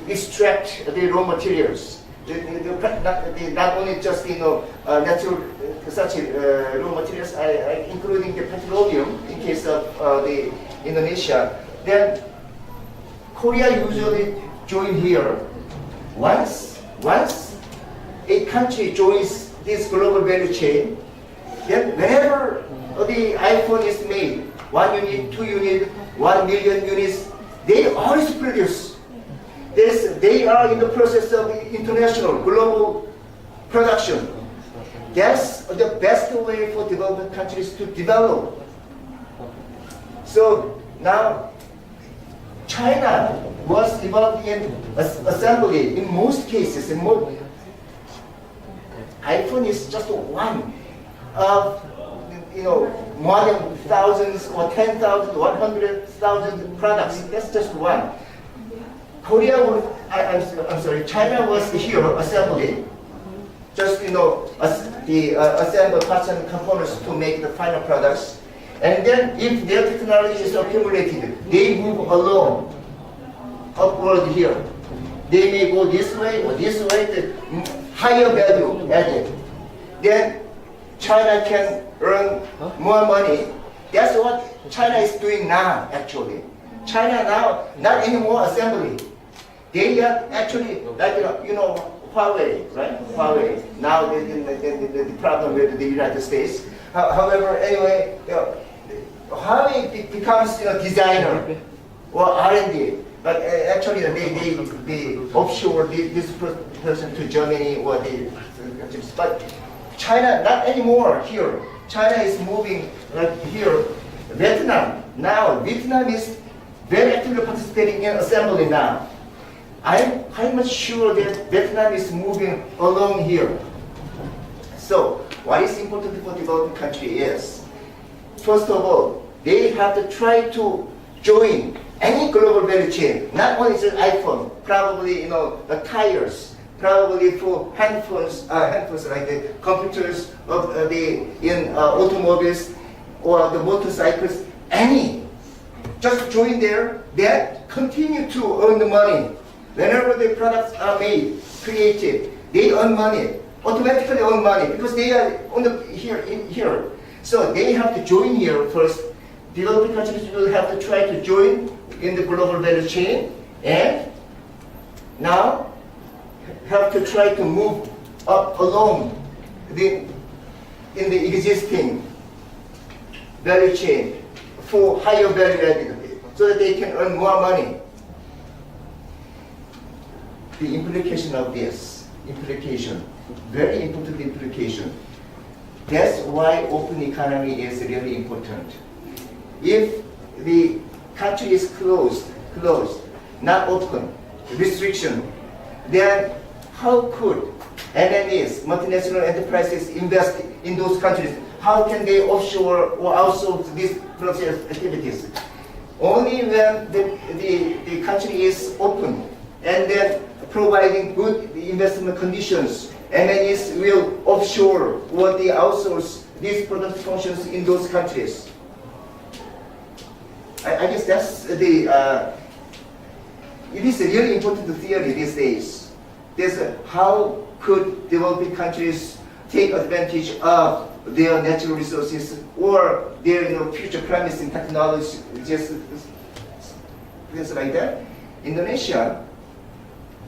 extract the raw materials. Not only just natural such raw materials, including the petroleum in case of the Indonesia. Then Korea usually join here. Once a country joins this global value chain, then whenever the iPhone is made, 1 unit, 2 units, 1 million units, they always produce. They are in the process of international, global production. That's the best way for developing countries to develop. So now, China was involved in assembly in most cases. iPhone is just one of more than thousands or 10,000, 100,000 products. That's just one. China was here assembly, just assemble parts and components to make the final products. And then if their technology is accumulated, they move along, upward here. They may go this way or this way, the higher value added. Then China can earn more money. That's what China is doing now, actually. China now, not anymore assembly. They are actually, like, Huawei, right? Huawei. Now the problem with the United States. However, anyway, Huawei becomes designer or R&D. But actually, they offshore this person to Germany or the countries. But China, not anymore here. China is moving like here. Vietnam, now Vietnam is very actively participating in assembly now. I'm quite much sure that Vietnam is moving along here. So, what is important for developing country is, first of all, they have to try to join any global value chain, not only just iPhone, probably the tires, probably for handphones like the computers of in automobiles or the motorcycles, any. Just join there, that continue to earn the money. Whenever the products are made, created, they earn money, automatically earn money because they are here. So they have to join here first. Developing countries will have to try to join in the global value chain, and now have to try to move up along in the existing value chain for higher value added, so that they can earn more money. The implication of this, very important implication. That's why open economy is really important. If the country is closed, not open, restriction, then how could MNEs, multinational enterprises, invest in those countries? How can they offshore or outsource these process activities? Only when the country is open and then providing good investment conditions, MNEs will offshore or they outsource these product functions in those countries. I guess that's it is a really important theory these days. There's how could developing countries take advantage of their natural resources or their future promising technology, just things like that. Indonesia,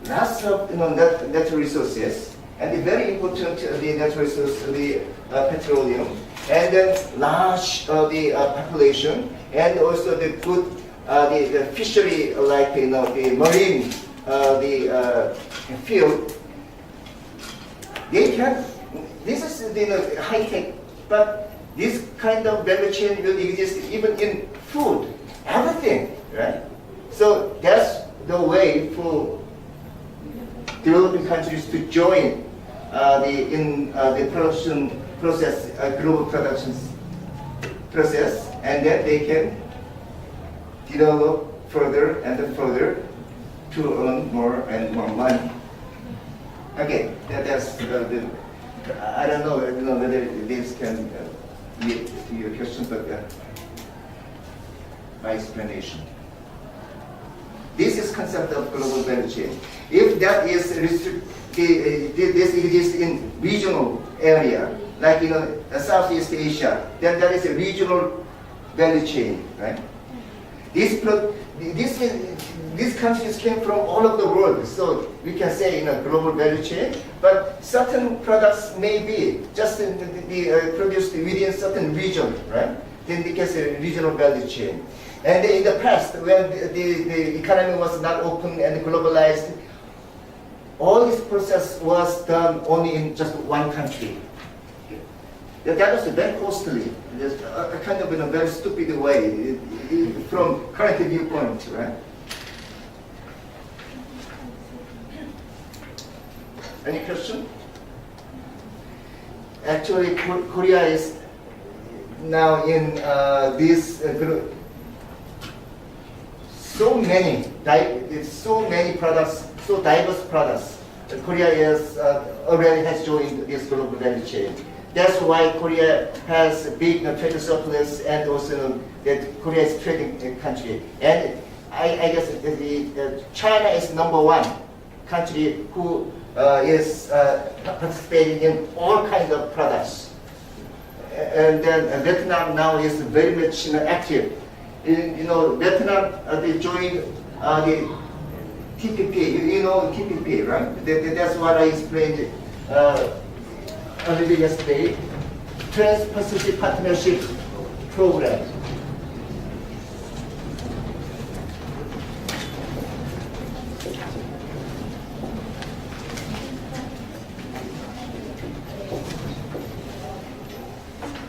lots of natural resources, and the very important the natural resource, the petroleum, and then large the population, and also the good the fishery, like the marine field. They can. This is high tech, but this kind of value chain will exist even in food, everything, right? So that's the way for developing countries to join the production process, global production process, and then they can develop further and further to earn more and more money. Okay, that's I don't know whether this can lead to your question, but my explanation. This is concept of global value chain. If that is this exists in regional area, like Southeast Asia, then that is a regional value chain, right? These countries came from all over the world, so we can say global value chain. But certain products may be just produced within certain region, right? Then we can say regional value chain. And in the past, when the economy was not open and globalized, all this process was done only in just one country. That was very costly. Just a kind of in a very stupid way from current viewpoint, right? Any question? Actually, Korea is now in this so many products, so diverse products. Korea is already has joined this global value chain. That's why Korea has a big trade surplus, and also that Korea is a trading country. And I guess China is #1 country who is participating in all kinds of products. And then Vietnam now is very much active. Vietnam they joined the TPP. TPP, right? That's what I explained a little yesterday. Trans-Pacific Partnership Program.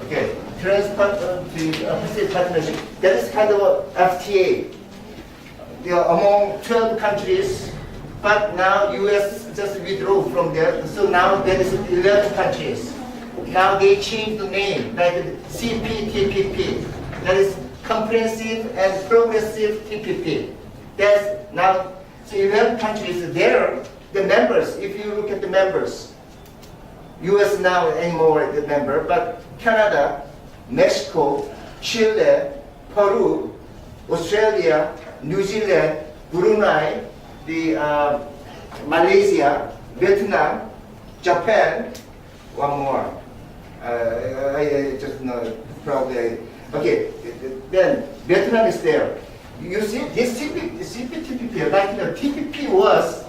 Okay, Trans-Pacific Partnership. That is kind of a FTA. They are among 12 countries, but now U.S. just withdrew from there. So now there is 11 countries. Now they changed the name, like CPTPP. That is Comprehensive and Progressive TPP. That's now, so 11 countries there. The members, if you look at the members, U.S. now anymore the member, but Canada, Mexico, Chile, Peru, Australia, New Zealand, Brunei, Malaysia, Vietnam, Japan, one more. I just know probably. Okay, then Vietnam is there. You see, this CPTPP, like TPP was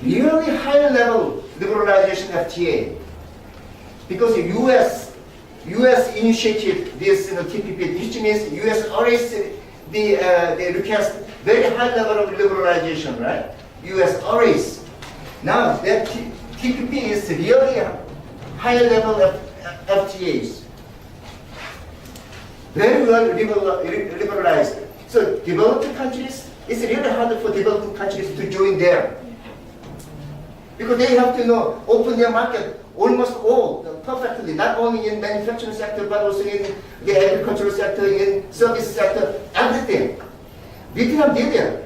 really high level liberalization FTA, because U.S. initiated this TPP, which means U.S. always they request very high level of liberalization, right? U.S. always. Now that TPP is really high level of FTAs, very well liberalized. So developing countries, it's really hard for developing countries to join there, because they have to open their market almost all perfectly, not only in manufacturing sector, but also in the agricultural sector, in service sector, everything. Vietnam did that.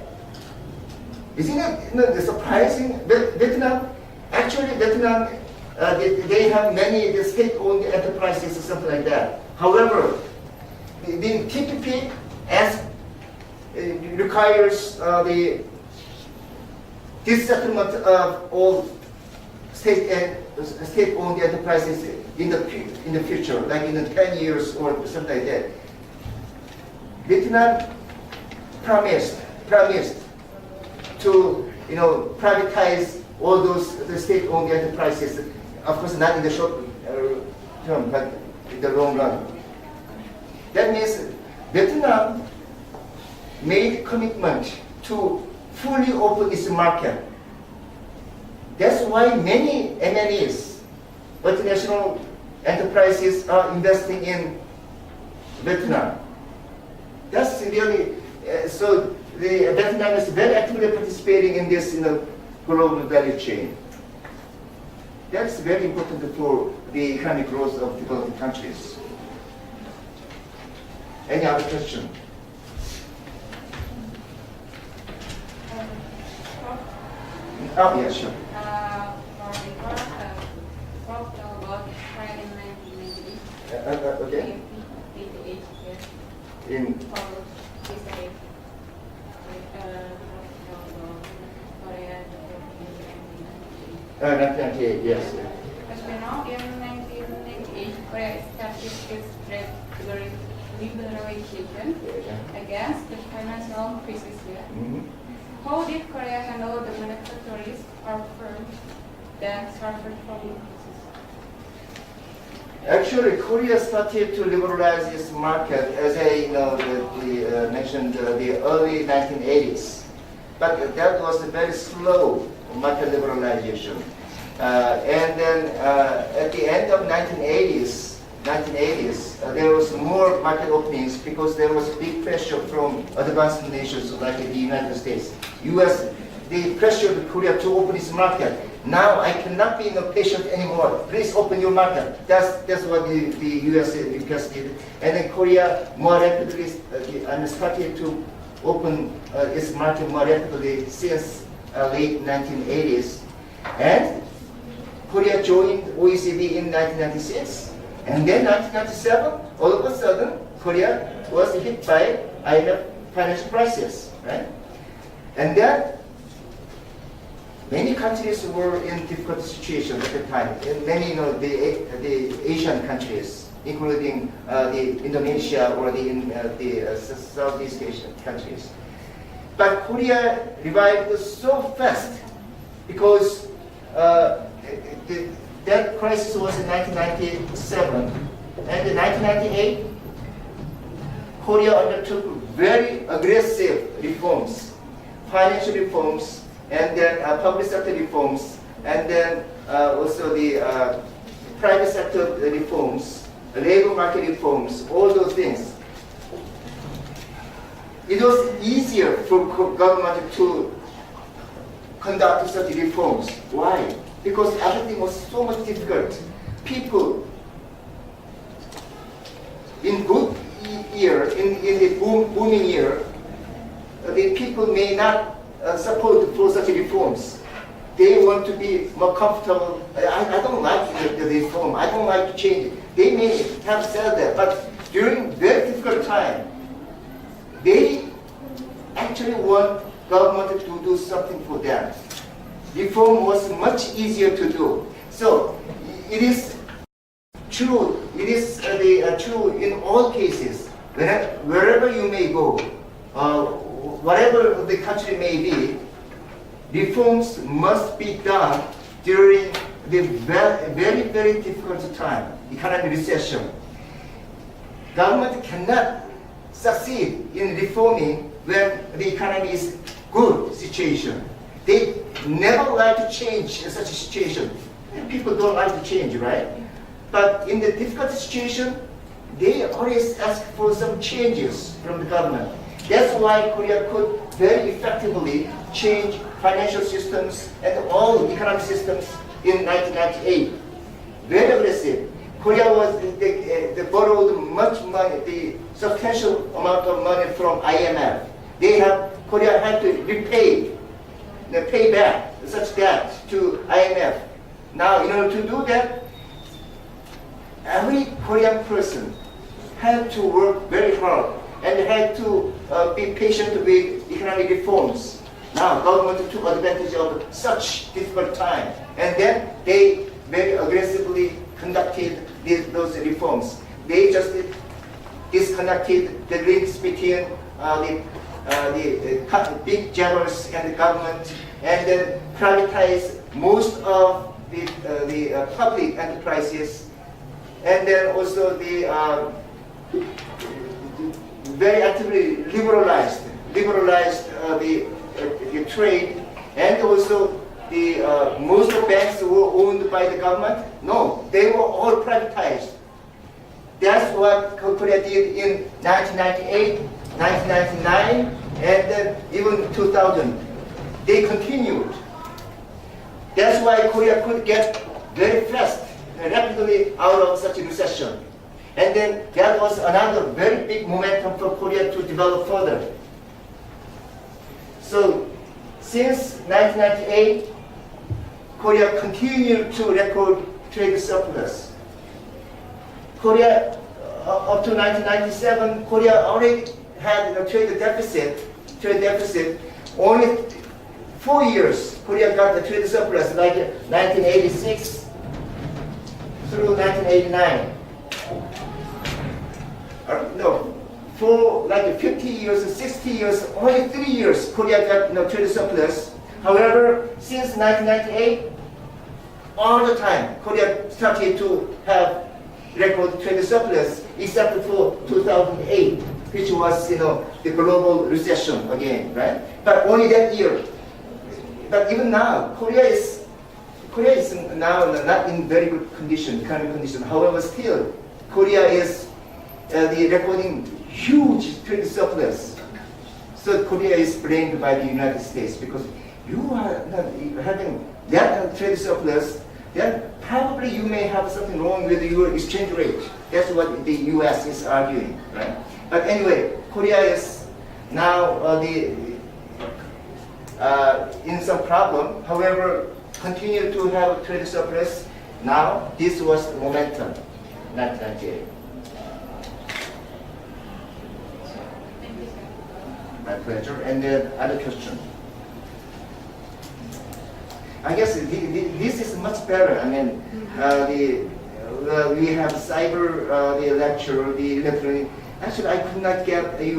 Isn't it surprising? Vietnam, actually Vietnam, they have many state-owned enterprises or something like that. However, the TPP requires the dissettlement of all state-owned enterprises in the future, like in 10 years or something like that. Vietnam promised to privatize all those state-owned enterprises. Of course, not in the short term, but in the long run. That means Vietnam made commitment to fully open its market. That's why many MNEs, multinational enterprises, are investing in Vietnam. That's really, so Vietnam is very actively participating in this global value chain. That's very important for the economic growth of developing countries. Any other question? Oh, yeah, sure. For the Prof about Chae in 1990, okay. in In Korea in 1998, yes. as we know, in 1998, Korea established its trade liberalization against the financial crisis here. Mhm. How did Korea handle the manufacturers or firms that suffered from the crisis? Actually, Korea started to liberalize its market, as I mentioned, the early 1980s. But that was a very slow market liberalization. And then at the end of 1980s, there was more market openings because there was big pressure from advanced nations like the United States. US, they pressured Korea to open its market. Now I cannot be patient anymore. Please open your market. That's what the US requested. And then Korea more rapidly started to open its market more rapidly since late 1980s. And Korea joined OECD in 1996. And then 1997, all of a sudden, Korea was hit by IMF financial crisis, right? And then many countries were in difficult situations at the time. In many, the Asian countries, including the Indonesia or the Southeast Asian countries. But Korea revived so fast because that crisis was in 1997. And in 1998, Korea undertook very aggressive reforms, financial reforms, and then public sector reforms, and then also the private sector reforms, labor market reforms, all those things. It was easier for government to conduct such reforms. Why? Because everything was so much difficult. People in good year, in the booming year, the people may not support for such reforms. They want to be more comfortable. I don't like the reform. I don't like to change it. They may have said that, but during very difficult time, they actually want government to do something for them. Reform was much easier to do. So it is true. It is true in all cases. Wherever you may go, whatever the country may be, reforms must be done during the very, very difficult time, economic recession. Government cannot succeed in reforming when the economy is good situation. They never like to change in such a situation. People don't like to change, right? But in the difficult situation, they always ask for some changes from the government. That's why Korea could very effectively change financial systems and all economic systems in 1998. Very aggressive. Korea was they borrowed much money, the substantial amount of money from IMF. Korea had to pay back such debt to IMF. Now, in order to do that, every Korean person had to work very hard and had to be patient with economic reforms. Now, government took advantage of such difficult time, and then they very aggressively conducted those reforms. They just disconnected the links between the big generals and the government, and then privatized most of the public enterprises, and then also the very actively liberalized the trade, and also the most of banks were owned by the government. No, they were all privatized. That's what Korea did in 1998, 1999, and then even 2000. They continued. That's why Korea could get very fast and rapidly out of such a recession. And then that was another very big momentum for Korea to develop further. So since 1998, Korea continued to record trade surplus. Korea, up to 1997, Korea already had a trade deficit, only 4 years, Korea got the trade surplus, like 1986 through 1989. No, for like 50 years, 60 years, only 3 years, Korea got trade surplus. However, since 1998, all the time, Korea started to have record trade surplus, except for 2008, which was, the global recession again, right? But only that year. But even now, Korea is now not in very good condition, economic condition. However, still, Korea is recording huge trade surplus. So Korea is blamed by the United States because you are not having that trade surplus. Then probably you may have something wrong with your exchange rate. That's what the U.S. is arguing, right? But anyway, Korea is now in some problem. However, continue to have trade surplus. Now, this was the momentum, 1998. My pleasure. And then other question. I guess this is much better. I mean, we have cyber, the lecture, the electronic. Actually, I could not get the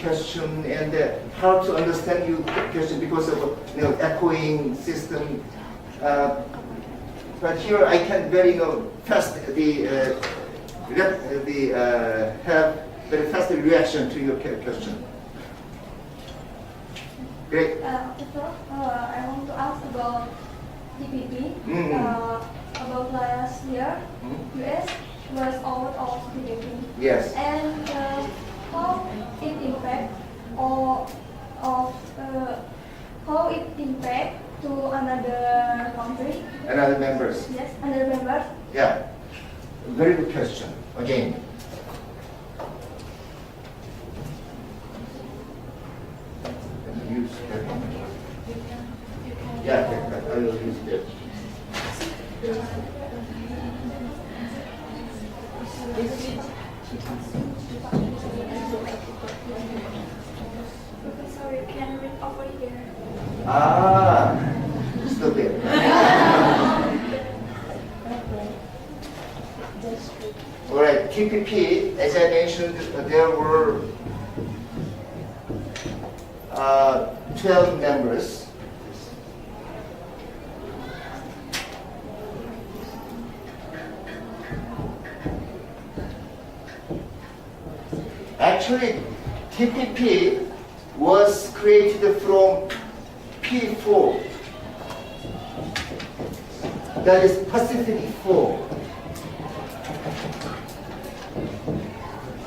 question and how to understand your question because of echoing system. But here I can very fast have very fast reaction to your question. Great. Prof, I want to ask about TPP. About last year, US was out of TPP. Yes. And how it impact how it impact to another country? Another members. Yes, another members. Yeah. Very good question. Again. Use that. Yeah, I will use that. Sorry, can you read over here? Stupid. All right, TPP, as I mentioned, there were 12 members. Actually, TPP was created from P4, that is Pacific 4.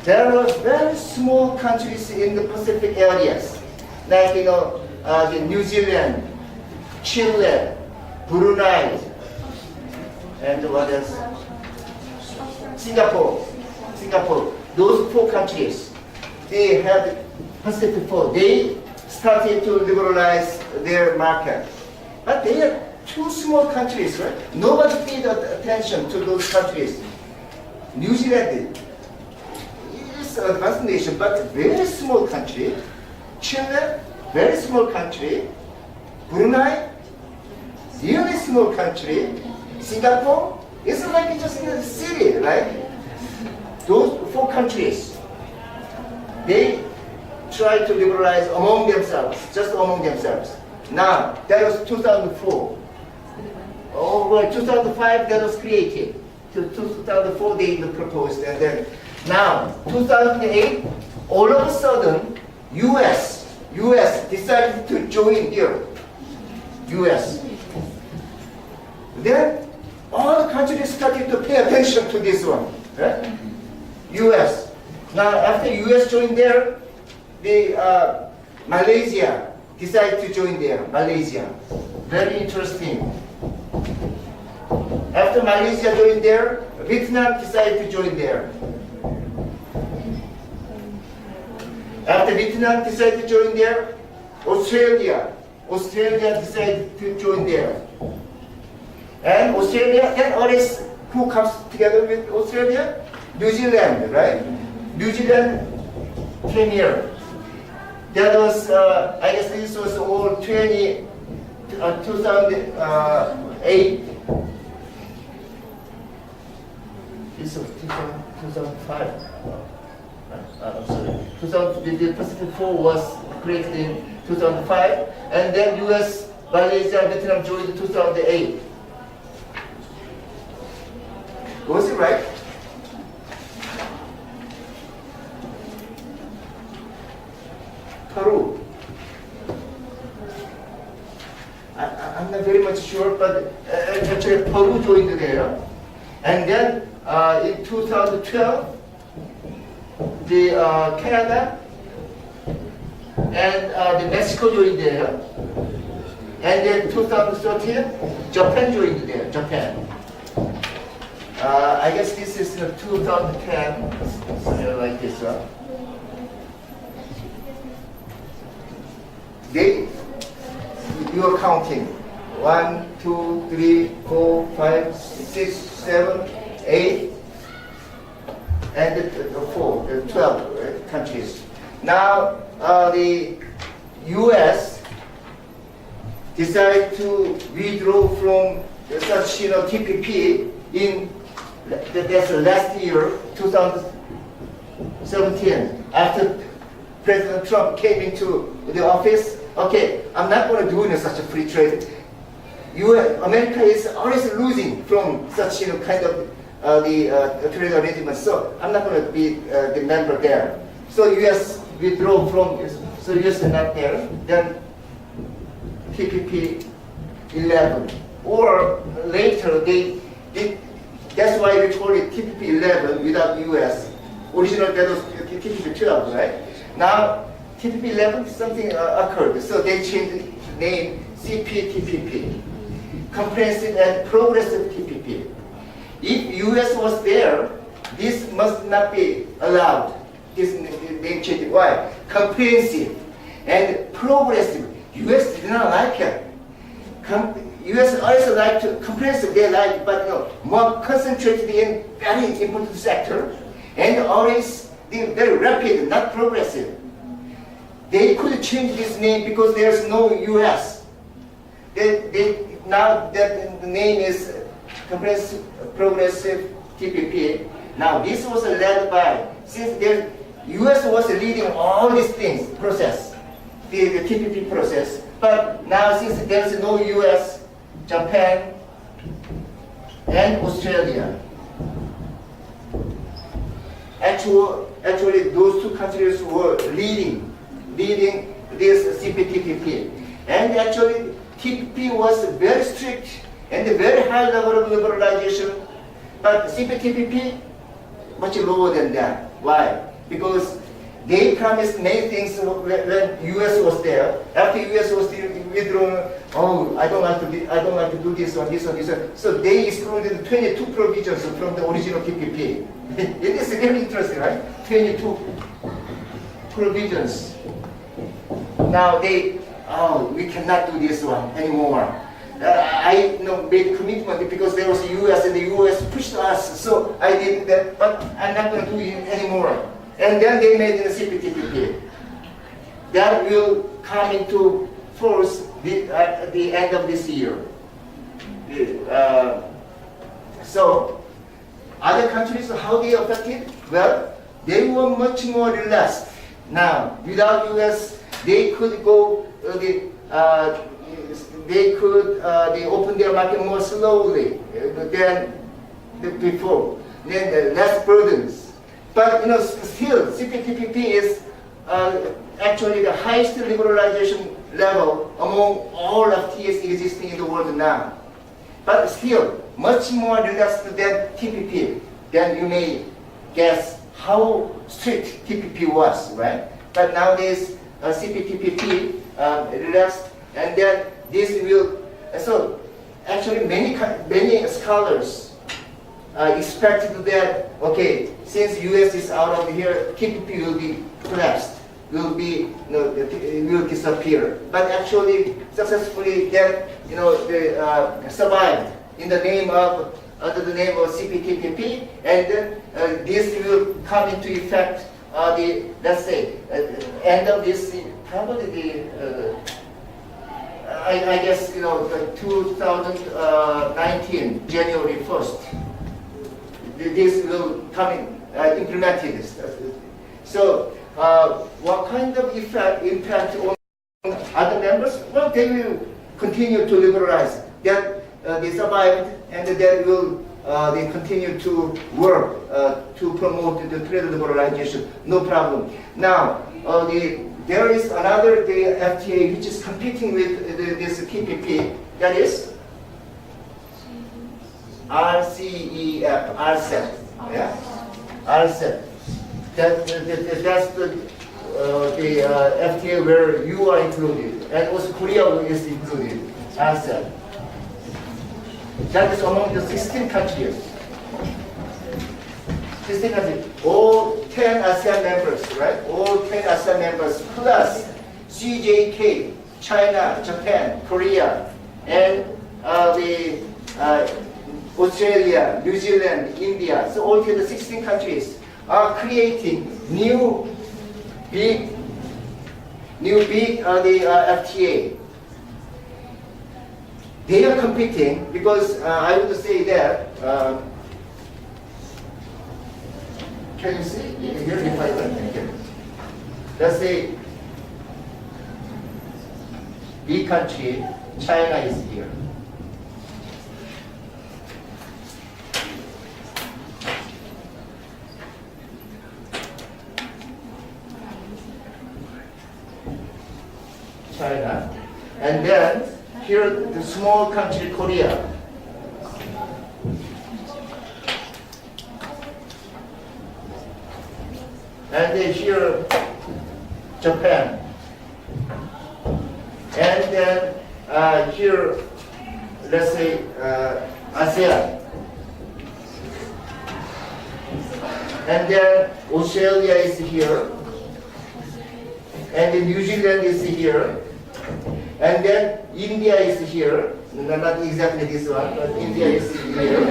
There were very small countries in the Pacific areas, like the New Zealand, Chile, Brunei, and what else? Singapore. Those 4 countries, they had Pacific 4. They started to liberalize their market, but they are 2 small countries, right? Nobody paid attention to those countries. New Zealand is an advanced nation, but very small country. Chile, very small country. Brunei, really small country. Singapore, it's like just a city, right? Those 4 countries, they try to liberalize among themselves, just among themselves. Now, that was 2004. Over 2005, that was created. To 2004, they proposed, and then now 2008, all of a sudden, U.S. decided to join here. U.S. Then all the countries started to pay attention to this one, right? U.S. Now, after U.S. joined there, the Malaysia decided to join there. Malaysia, very interesting. After Malaysia joined there, Vietnam decided to join there. After Vietnam decided to join there, Australia decided to join there. And Australia, then always who comes together with Australia? New Zealand, right? New Zealand came here. That was, I guess this was all 2008. This was 2005. I'm sorry. The Pacific 4 was created in 2005, and then U.S., Malaysia, Vietnam joined in 2008. Was it right? Peru. I'm not very much sure, but actually Peru joined there. And then in 2012, the Canada and the Mexico joined there. And then 2013, Japan joined there, Japan. I guess this is 2010, something like this. You are counting 1, 2, 3, 4, 5, 6, 7, 8, and 4, 12 countries. Now the U.S. decided to withdraw from such TPP in that's last year, 2017, after President Trump came into the office. Okay, I'm not going to do such a free trade. America is always losing from such kind of the trade arrangements, so I'm not going to be the member there. So U.S. withdraw from, so U.S. is not there. Then TPP 11, or later that's why we call it TPP 11 without U.S. Original that was TPP 12, right? Now TPP 11 something occurred, so they changed the name CPTPP, Comprehensive and Progressive TPP. If U.S. was there, this must not be allowed. This name change. Why? Comprehensive and progressive. U.S. did not like it. U.S. also like to comprehensive, they like, but more concentrated in very important sector, and always very rapid, not progressive. They could change this name because there's no U.S. Now that the name is Comprehensive Progressive TPP. Now this was led by, since the U.S. was leading all these things, process, the TPP process, but now since there's no U.S., Japan, and Australia. Actually, those two countries were leading this CPTPP. And actually, TPP was very strict and a very high level of liberalization, but CPTPP much lower than that. Why? Because they promised many things when U.S. was there. After U.S. was withdrawn, oh, I don't like to do this one. So they excluded 22 provisions from the original TPP. It is very interesting, right? 22 provisions. Now we cannot do this one anymore. I made commitment because there was the U.S. and the U.S. pushed us, so I did that, but I'm not going to do it anymore. And then they made the CPTPP. That will come into force at the end of this year. So, other countries, how they affected? Well, they were much more relaxed. Now, without U.S., they could go. They open their market more slowly than before. Then less burdens. But still, CPTPP is actually the highest liberalization level among all of TS existing in the world now. But still, much more relaxed than TPP. Then you may guess how strict TPP was, right? But nowadays, CPTPP relaxed, and then this will. So actually, many scholars expected that, okay, since U.S. is out of here, TPP will be collapsed, will disappear. But actually, successfully, then survived under the name of CPTPP, and then this will come into effect. Let's say end of this probably I guess the 2019 January 1st. This will come in, implemented. So what kind of impact on other members? Well, they will continue to liberalize. That they survived, and that will they continue to work to promote the trade liberalization. No problem. Now, there is another FTA which is competing with this TPP. That is RCEP. Yeah, RCEP. That's the FTA where you are included, and also Korea is included. RCEP. That is among the 16 countries. 16 countries. All 10 ASEAN members, right? All 10 ASEAN members plus CJK, China, Japan, Korea, and Australia, New Zealand, India. So altogether 16 countries are creating new big FTA. They are competing because I would say that. Can you see here if I can? Let's say big country, China is here. China, and then here the small country Korea. And then here Japan. And then here, let's say ASEAN. And then Australia is here. And then New Zealand is here. And then India is here. No, not exactly this one, but India is here.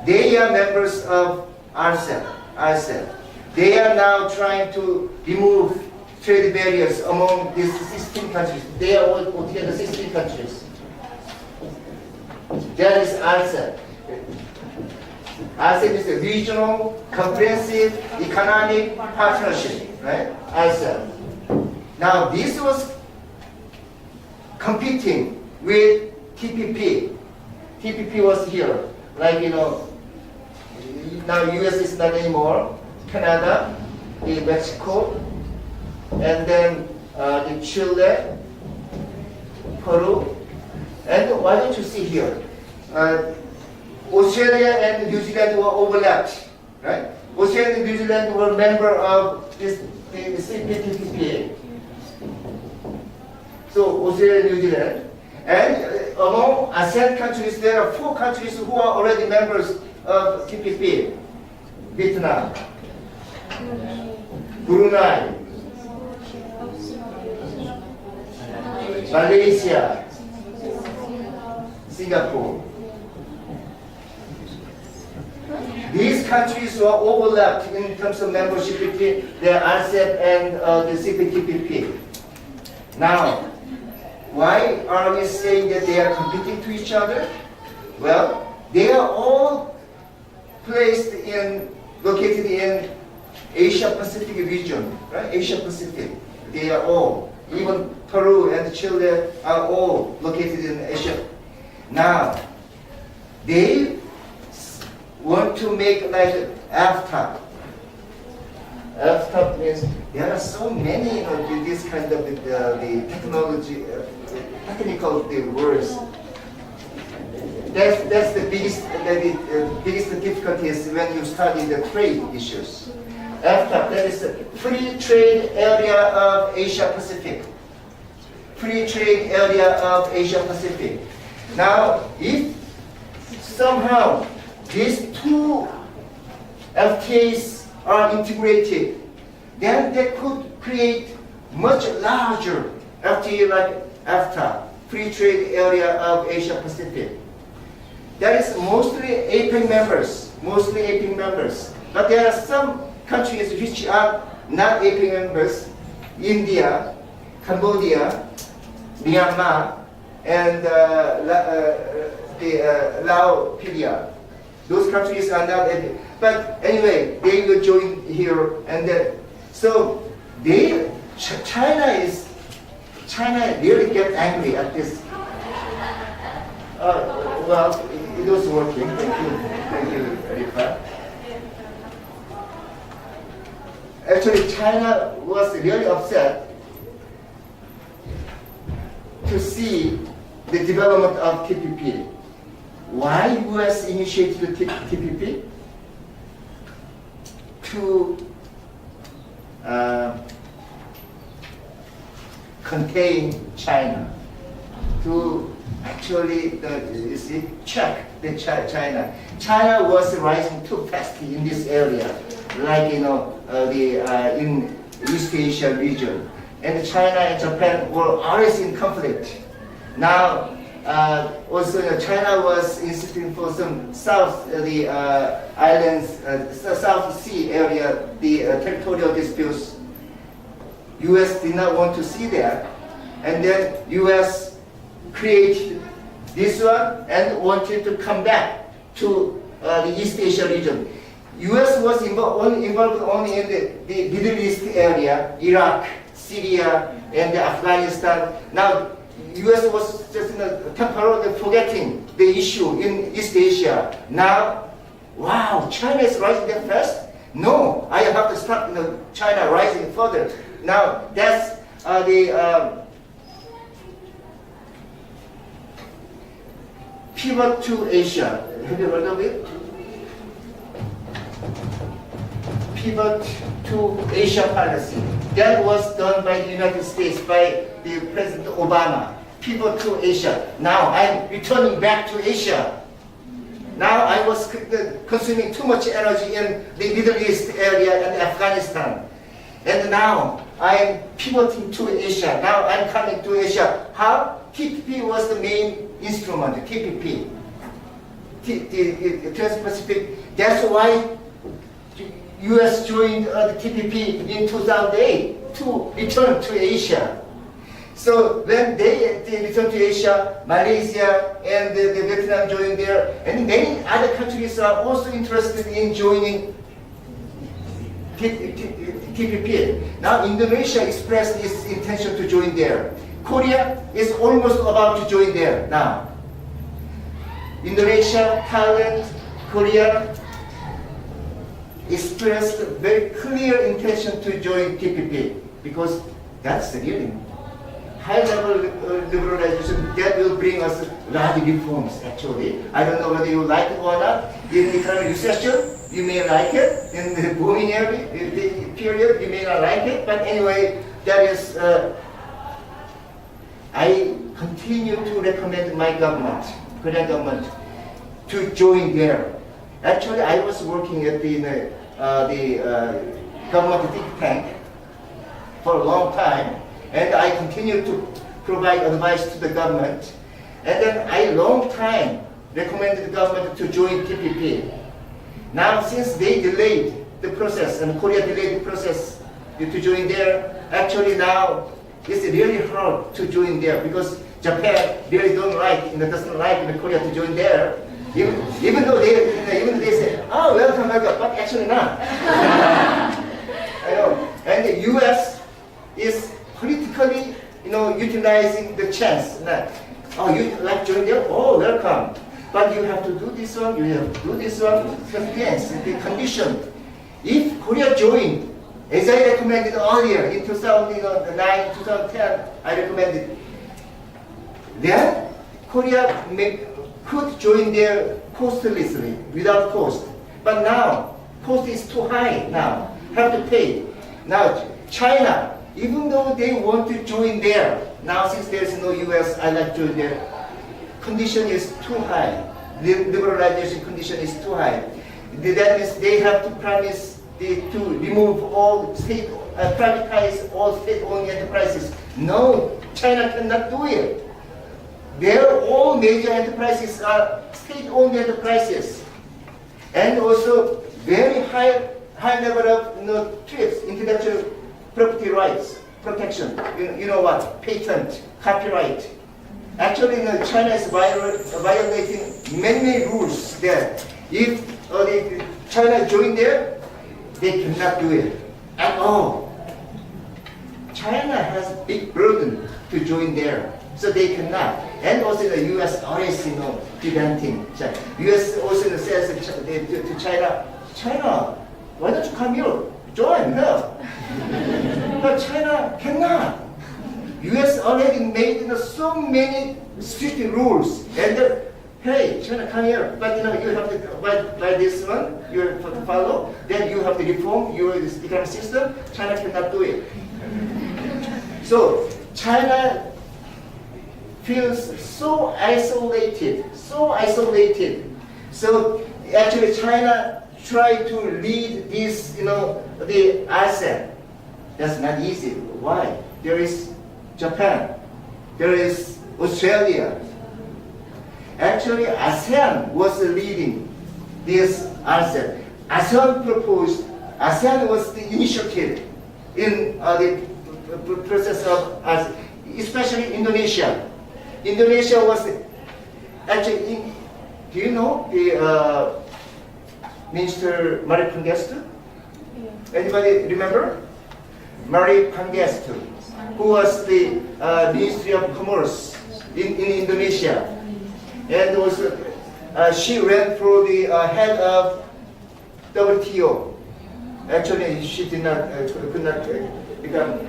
They are members of RCEP. They are now trying to remove trade barriers among these 16 countries. They are all altogether 16 countries. That is RCEP. RCEP is a regional, comprehensive economic partnership, right? RCEP. Now, this was competing with TPP. TPP was here, like, now US is not anymore, Canada, Mexico, and then Chile, Peru, and why don't you see here? Australia and New Zealand were overlapped, right? Australia and New Zealand were member of the CPTPP. So Australia and New Zealand. And among ASEAN countries, there are 4 countries who are already members of TPP. Vietnam, Brunei, Malaysia, Singapore. These countries were overlapped in terms of membership between the RCEP and the CPTPP. Now, why are we saying that they are competing to each other? Well, they are all located in Asia Pacific region, right? Asia Pacific. They are all, even Peru and Chile are all located in Asia. Now, they want to make like FTA. FTA means there are so many this kind of the technology, technical words. That's the biggest difficulty is when you study the trade issues. FTA, that is the Free Trade Area of Asia Pacific. Free Trade Area of Asia Pacific. Now, if somehow these 2 FTAs are integrated, then they could create much larger FTA like FTA, Free Trade Area of Asia Pacific. That is mostly APEC members, but there are some countries which are not FEB members, India, Cambodia, Myanmar, and Laos. Those countries are not, but anyway, they will join here, and then so China really get angry at this. Well, it was working. Thank you, Rifa. Actually, China was really upset to see the development of TPP. Why U.S. initiated the TPP? To contain China, to actually check the China. China was rising too fast in this area, like in East Asia region, and China and Japan were always in conflict. Now, also China was insisting for some South islands, South Sea area, the territorial disputes. U.S. did not want to see that, and then U.S. created this one and wanted to come back to the East Asia region. U.S. was involved only in the Middle East area, Iraq, Syria, and Afghanistan. Now, U.S. was just temporarily forgetting the issue in East Asia. Now, wow, China is rising that fast? No, I have to stop China rising further. Now, that's the pivot to Asia. Have you heard of it? Pivot to Asia policy. That was done by the United States, by the President Obama. Pivot to Asia. Now I'm returning back to Asia. Now I was consuming too much energy in the Middle East area and Afghanistan. And now I'm pivoting to Asia. Now I'm coming to Asia. How? TPP was the main instrument, TPP. The Trans-Pacific. That's why U.S. joined the TPP in 2008 to return to Asia. So when they return to Asia, Malaysia and the Vietnam joined there, and many other countries are also interested in joining TPP. Now Indonesia expressed its intention to join there. Korea is almost about to join there now. Indonesia, Thailand, Korea expressed a very clear intention to join TPP because that's really high-level liberalization that will bring us large reforms, actually. I don't know whether you like it or not. In economic recession, you may like it. In the booming area, period, you may not like it. But anyway, that is, I continue to recommend my government, Korean government, to join there. Actually, I was working at the government think tank for a long time. And I continue to provide advice to the government. And then I long time recommended the government to join TPP. Now since they delayed the process and Korea delayed the process to join there, actually now it's really hard to join there because Japan really doesn't like Korea to join there. Even though they say, oh, welcome, but actually not. I know. And the U.S. is politically, utilizing the chance that, oh, you like join there? Oh, welcome. But you have to do this one, you have to do this one. Yes, the condition. If Korea joined, as I recommended earlier in 2009, 2010, I recommended, then Korea could join there costlessly, without cost. But now, cost is too high now, have to pay. Now, China, even though they want to join there, now since there's no US, I like to join there, condition is too high. The liberalization condition is too high. That means they have to promise to remove all privatize all state-owned enterprises. No, China cannot do it. All major enterprises are state-owned enterprises. And also very high high level of TRIPS, intellectual property rights protection. You know what? Patent, copyright. Actually, China is violating many rules there. If China joined there, they cannot do it at all. China has a big burden to join there, so they cannot. And also the U.S. always, preventing China. U.S. also says to China, China, why don't you come here, join her? But China cannot. U.S. already made so many strict rules, and hey, China, come here. But you have to by this one, you have to follow. Then you have to reform your economic system. China cannot do it. So China feels so isolated. So actually, China tried to lead this, the ASEAN. That's not easy. Why? There is Japan. There is Australia. Actually, ASEAN was leading this ASEAN. ASEAN was the initiative in the process of, especially Indonesia. Indonesia was actually, do you know the Minister Mari Pangestu? Anybody remember? Mari Pangestu, who was the Ministry of Commerce in Indonesia. And also, she ran for the head of WTO. Actually, she could not become.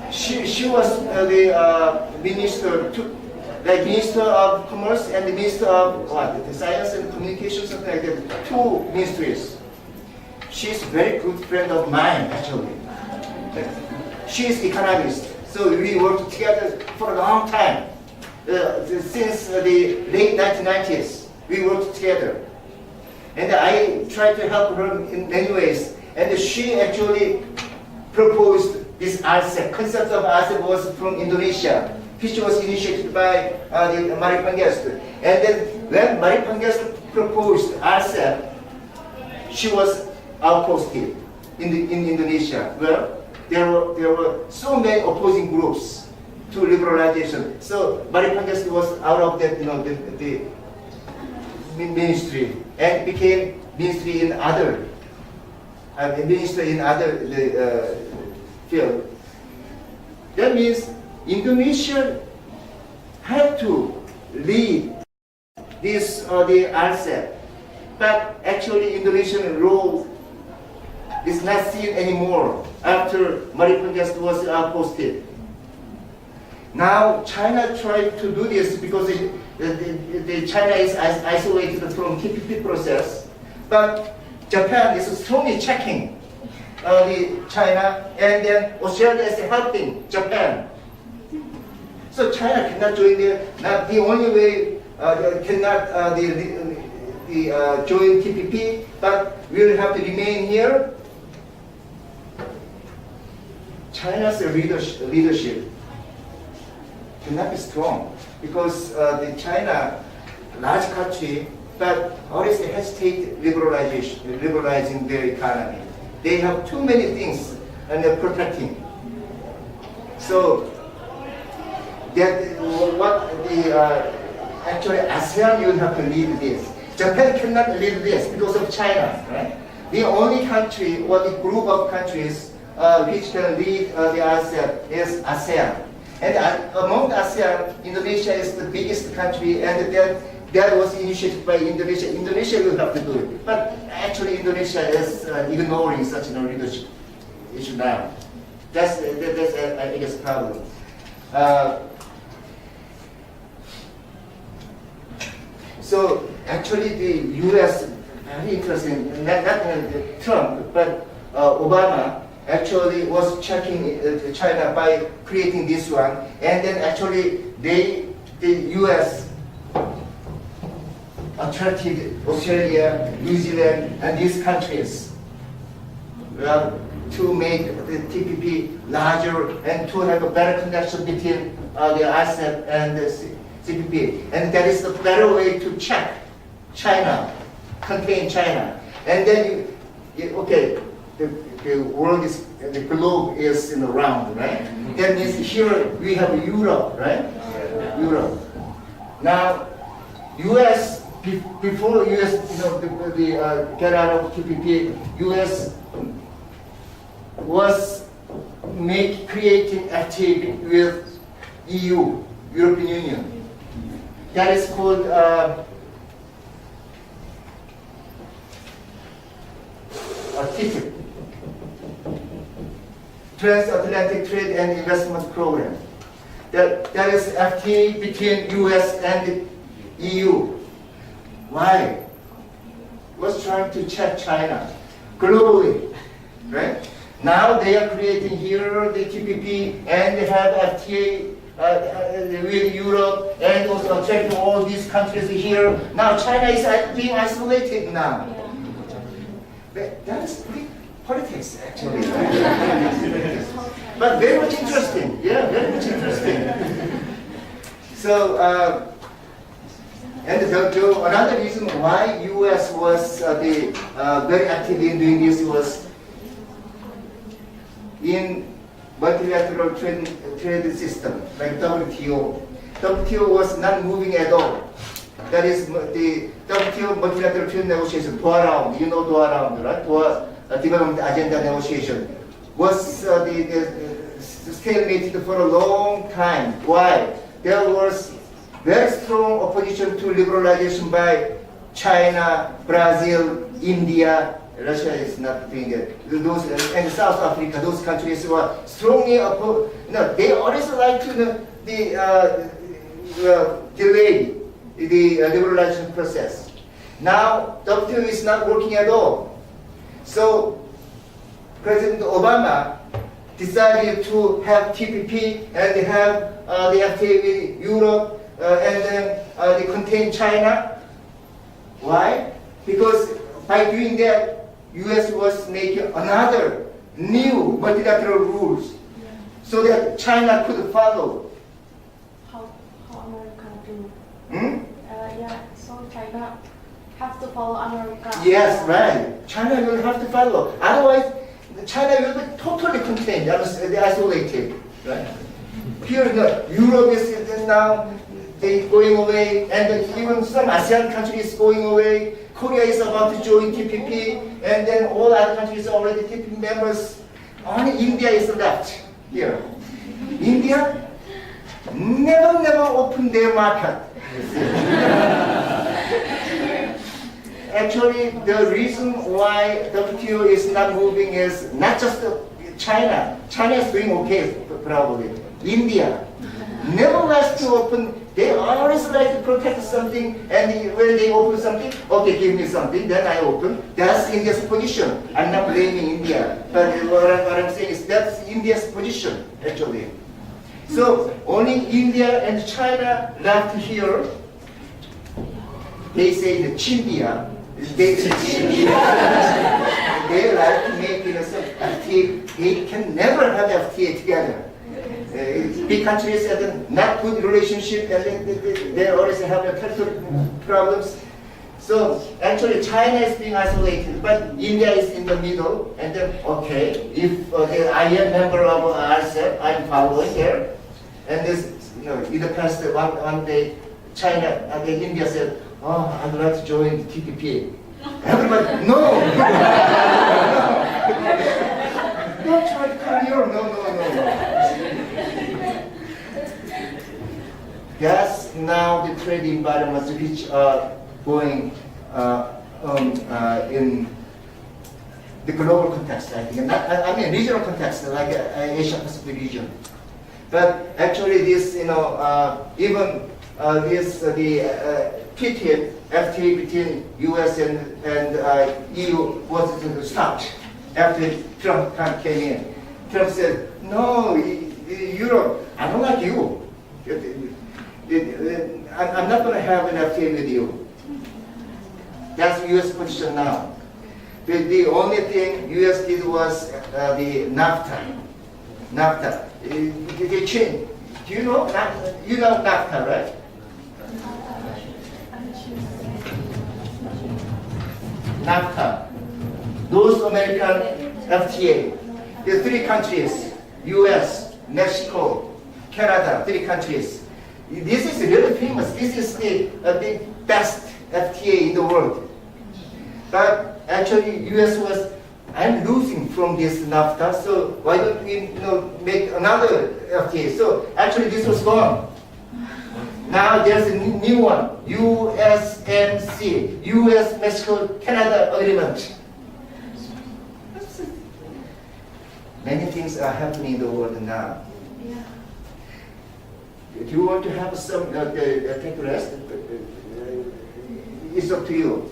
She was the Minister of Commerce and the Minister of the Science and Communication, something like that. Two ministries. She's a very good friend of mine, actually. She's economist, so we worked together for a long time. Since the late 1990s, we worked together. And I tried to help her in many ways. And she actually proposed this ASEP. Concept of ASEP was from Indonesia, which was initiated by the Mari Pangestu. And then when Mari Pangestu proposed ASEP, she was outposted in Indonesia. Well, there were so many opposing groups to liberalization. So Mari Pangestu was out of that, the ministry, and became ministry in other field. That means Indonesia had to lead this the ASEP, but actually Indonesian role is not seen anymore after Mari Pangestu was posted. Now China tried to do this because China is isolated from TPP process, but Japan is strongly checking China, and then Australia is helping Japan. So China cannot join there. Not the only way cannot join TPP, but will have to remain here. China's leadership cannot be strong because the China, large country, but always hesitate liberalizing their economy. They have too many things and they're protecting. So that what the actually ASEAN will have to lead this. Japan cannot lead this because of China, right? The only country or the group of countries which can lead the ASEAN is ASEAN. And among ASEAN, Indonesia is the biggest country, and that was initiated by Indonesia. Indonesia will have to do it. But actually, Indonesia is ignoring such a leadership issue now. That's I guess, a problem. So actually, the U.S. very interesting. Not Trump, but Obama actually was checking China by creating this one, and then actually the U.S. attracted Australia, New Zealand, and these countries to make the TPP larger and to have a better connection between the ASEP and the CPP. And that is the better way to check China, contain China. And then okay, the world is, the globe is in the round, right? That means here we have Europe, right? Europe. Now, U.S. Before U.S. Get out of TPP, U.S. was creating FTA with EU, European Union. That is called TTIP, Transatlantic Trade and Investment Program. That is FTA between U.S. and EU. Why? Was trying to check China globally, right? Now they are creating here the TPP and they have FTA with Europe and also attracting all these countries here. Now China is being isolated now. That is big politics actually. But very much interesting. Yeah, very much interesting. So. And another reason why U.S. was very active in doing this was in multilateral trade system like WTO. WTO was not moving at all. That is the WTO multilateral trade negotiation, Doha round. You know Doha round, right? Doha development agenda negotiation was stalemated for a long time. Why? There was very strong opposition to liberalization by China, Brazil, India. Russia is not doing it. Those and South Africa, those countries were strongly opposed. They always like to delay the liberalization process. Now WTO is not working at all. So President Obama decided to have TPP and have the FTA with Europe. And then they contain China. Why? Because by doing that, U.S. was making another new multilateral rules so that China could follow. How America do? Yeah, so China have to follow America. Yes, right. China will have to follow. Otherwise, China will be totally contained, isolated. Right? Here, Europe is now. They going away, and even some ASEAN countries going away. Korea is about to join TPP, and then all other countries are already TPP members. Only India is left here. India never opened their market. Actually, the reason why WTO is not moving is not just China. China is doing okay, probably. India never likes to open. They always like to protect something, and when they open something, okay, give me something, then I open. That's India's position. I'm not blaming India, but what I'm saying is that's India's position, actually. So only India and China left here. They say the Chindia. They like to make some FTA. They can never have FTA together. Big countries have not good relationship, and they always have territorial problems. So actually, China is being isolated, but India is in the middle. And then, okay, if I am member of RCEP, I'm following here. And this, in the past one day, China and India said, "Oh, I'd like to join the TPP." Everybody, no, don't try to come here. No. That's now the trade environments which are going in the global context, I think. I mean regional context, like Asia Pacific region. But actually, this, even this the TTIP FTA between U.S. and EU was stopped after Trump came in. Trump said, "No, Europe, I don't like you. I'm not going to have an FTA with you." That's U.S. position now. The only thing U.S. did was the NAFTA. They changed. Do you know? You know NAFTA, right? NAFTA. North American FTA. The three countries, US, Mexico, Canada, three countries. This is really famous. This is the best FTA in the world. But actually, US was, I'm losing from this NAFTA, so why don't we make another FTA? So actually, this was gone. Now there's a new one, USMC, US, Mexico, Canada agreement. Many things are happening in the world now. Yeah. If you want to have some take rest, it's up to you.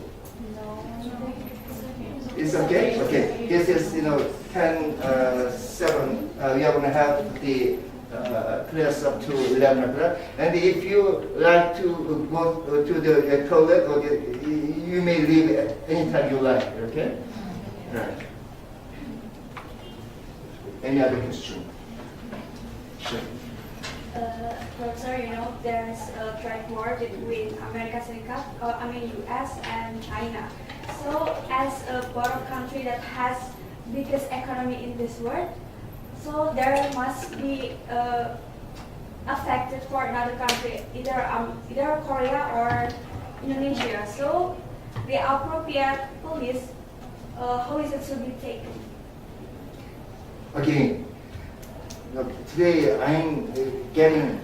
It's okay? Okay. This is 10:07. We are going to have the class up to 11 o'clock. And if you like to go to the toilet, you may leave anytime you like. Okay? Right. Any other question? Sure. Professor, there's a trade war between US and China. So, as a border country that has biggest economy in this world, so there must be affected for another country, either Korea or Indonesia. So, the appropriate policy, how is it to be taken? Again, today I'm getting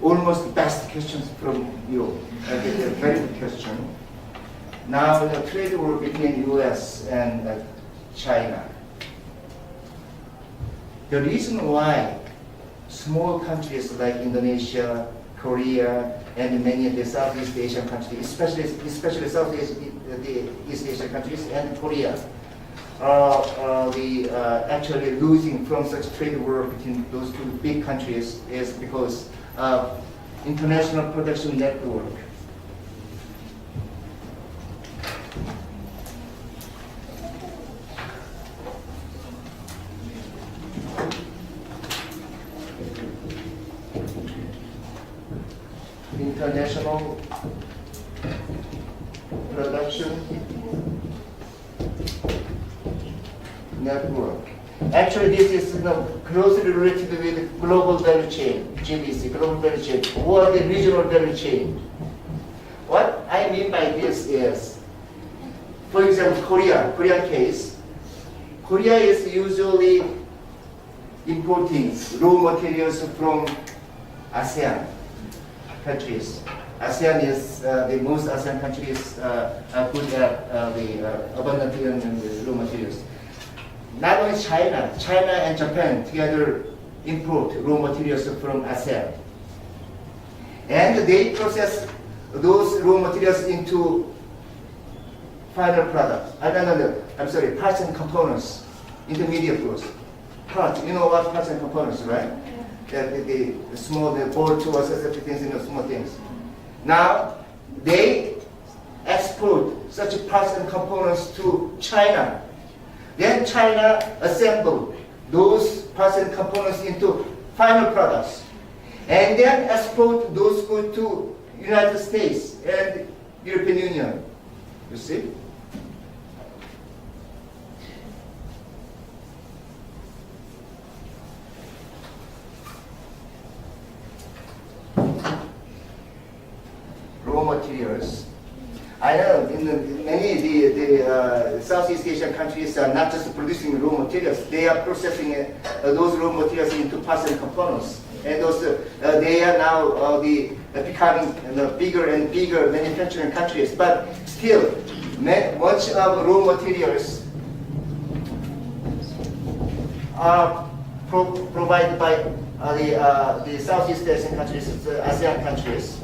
almost best questions from you. I get a very good question. Now, the trade war between US and China. The reason why small countries like Indonesia, Korea, and many of the Southeast Asian countries, especially Southeast Asian countries and Korea, are actually losing from such trade war between those two big countries is because of international production network. International production network. Actually, this is closely related with global value chain, GVC, global value chain, or the regional value chain. What I mean by this is, for example, Korean case, Korea is usually importing raw materials from ASEAN countries. ASEAN is the most ASEAN countries are good at the abundant raw materials. Not only China and Japan together import raw materials from ASEAN. And they process those raw materials into final products. Parts and components, intermediate goods. Parts, you know what parts and components, right? The small, the board tools, etc. things, small things. Now, they export such parts and components to China. Then China assemble those parts and components into final products, and then export those goods to United States and European Union. You see? Raw materials. I know in many the Southeast Asian countries are not just producing raw materials; they are processing those raw materials into parts and components, and also they are now becoming bigger and bigger manufacturing countries. But still, much of raw materials are provided by the Southeast Asian countries, ASEAN countries.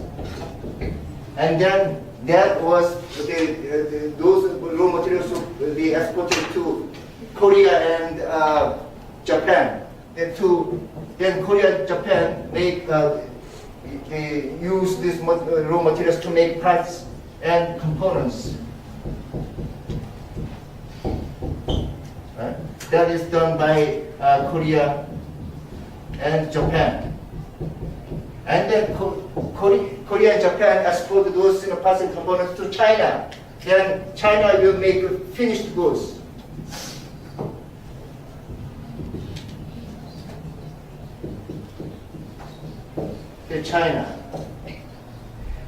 And then that was those raw materials be exported to Korea and Japan. Then Korea and Japan they use these raw materials to make parts and components. Right? That is done by Korea and Japan. And then Korea and Japan export those parts and components to China. Then China will make finished goods. to China.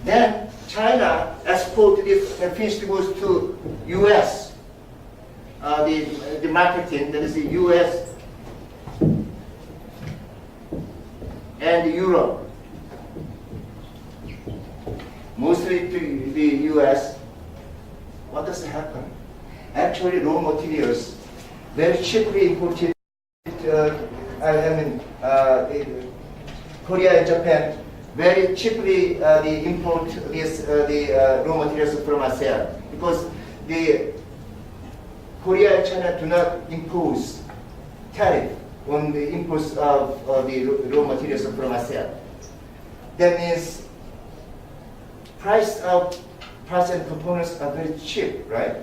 Then China export this finished goods to U.S. The marketing, that is the U.S. and Europe. Mostly to the U.S. What does happen? Actually, raw materials very cheaply imported. Korea and Japan very cheaply they import the raw materials from ASEAN because the Korea and China do not impose tariff on the imports of the raw materials from ASEAN. That means price of parts and components are very cheap, right?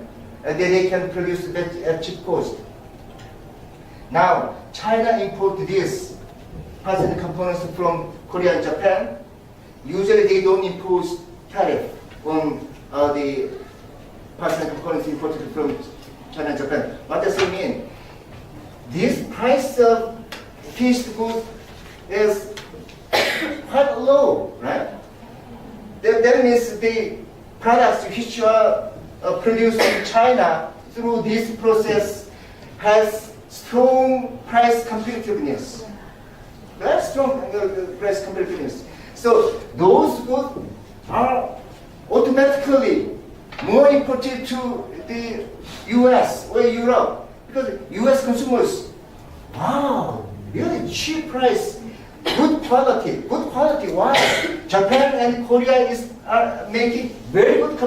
And then they can produce at cheap cost. Now, China import these parts and components from Korea and Japan. Usually they don't impose tariff on the parts and components imported from China and Japan. What does it mean? This price of finished goods is quite low, right? That means the products which are produced in China through this process has strong price competitiveness. Very strong price competitiveness. So those goods are automatically more imported to the US or Europe because US consumers, wow, really cheap price, good quality. Good quality. Why? Japan and Korea are making very good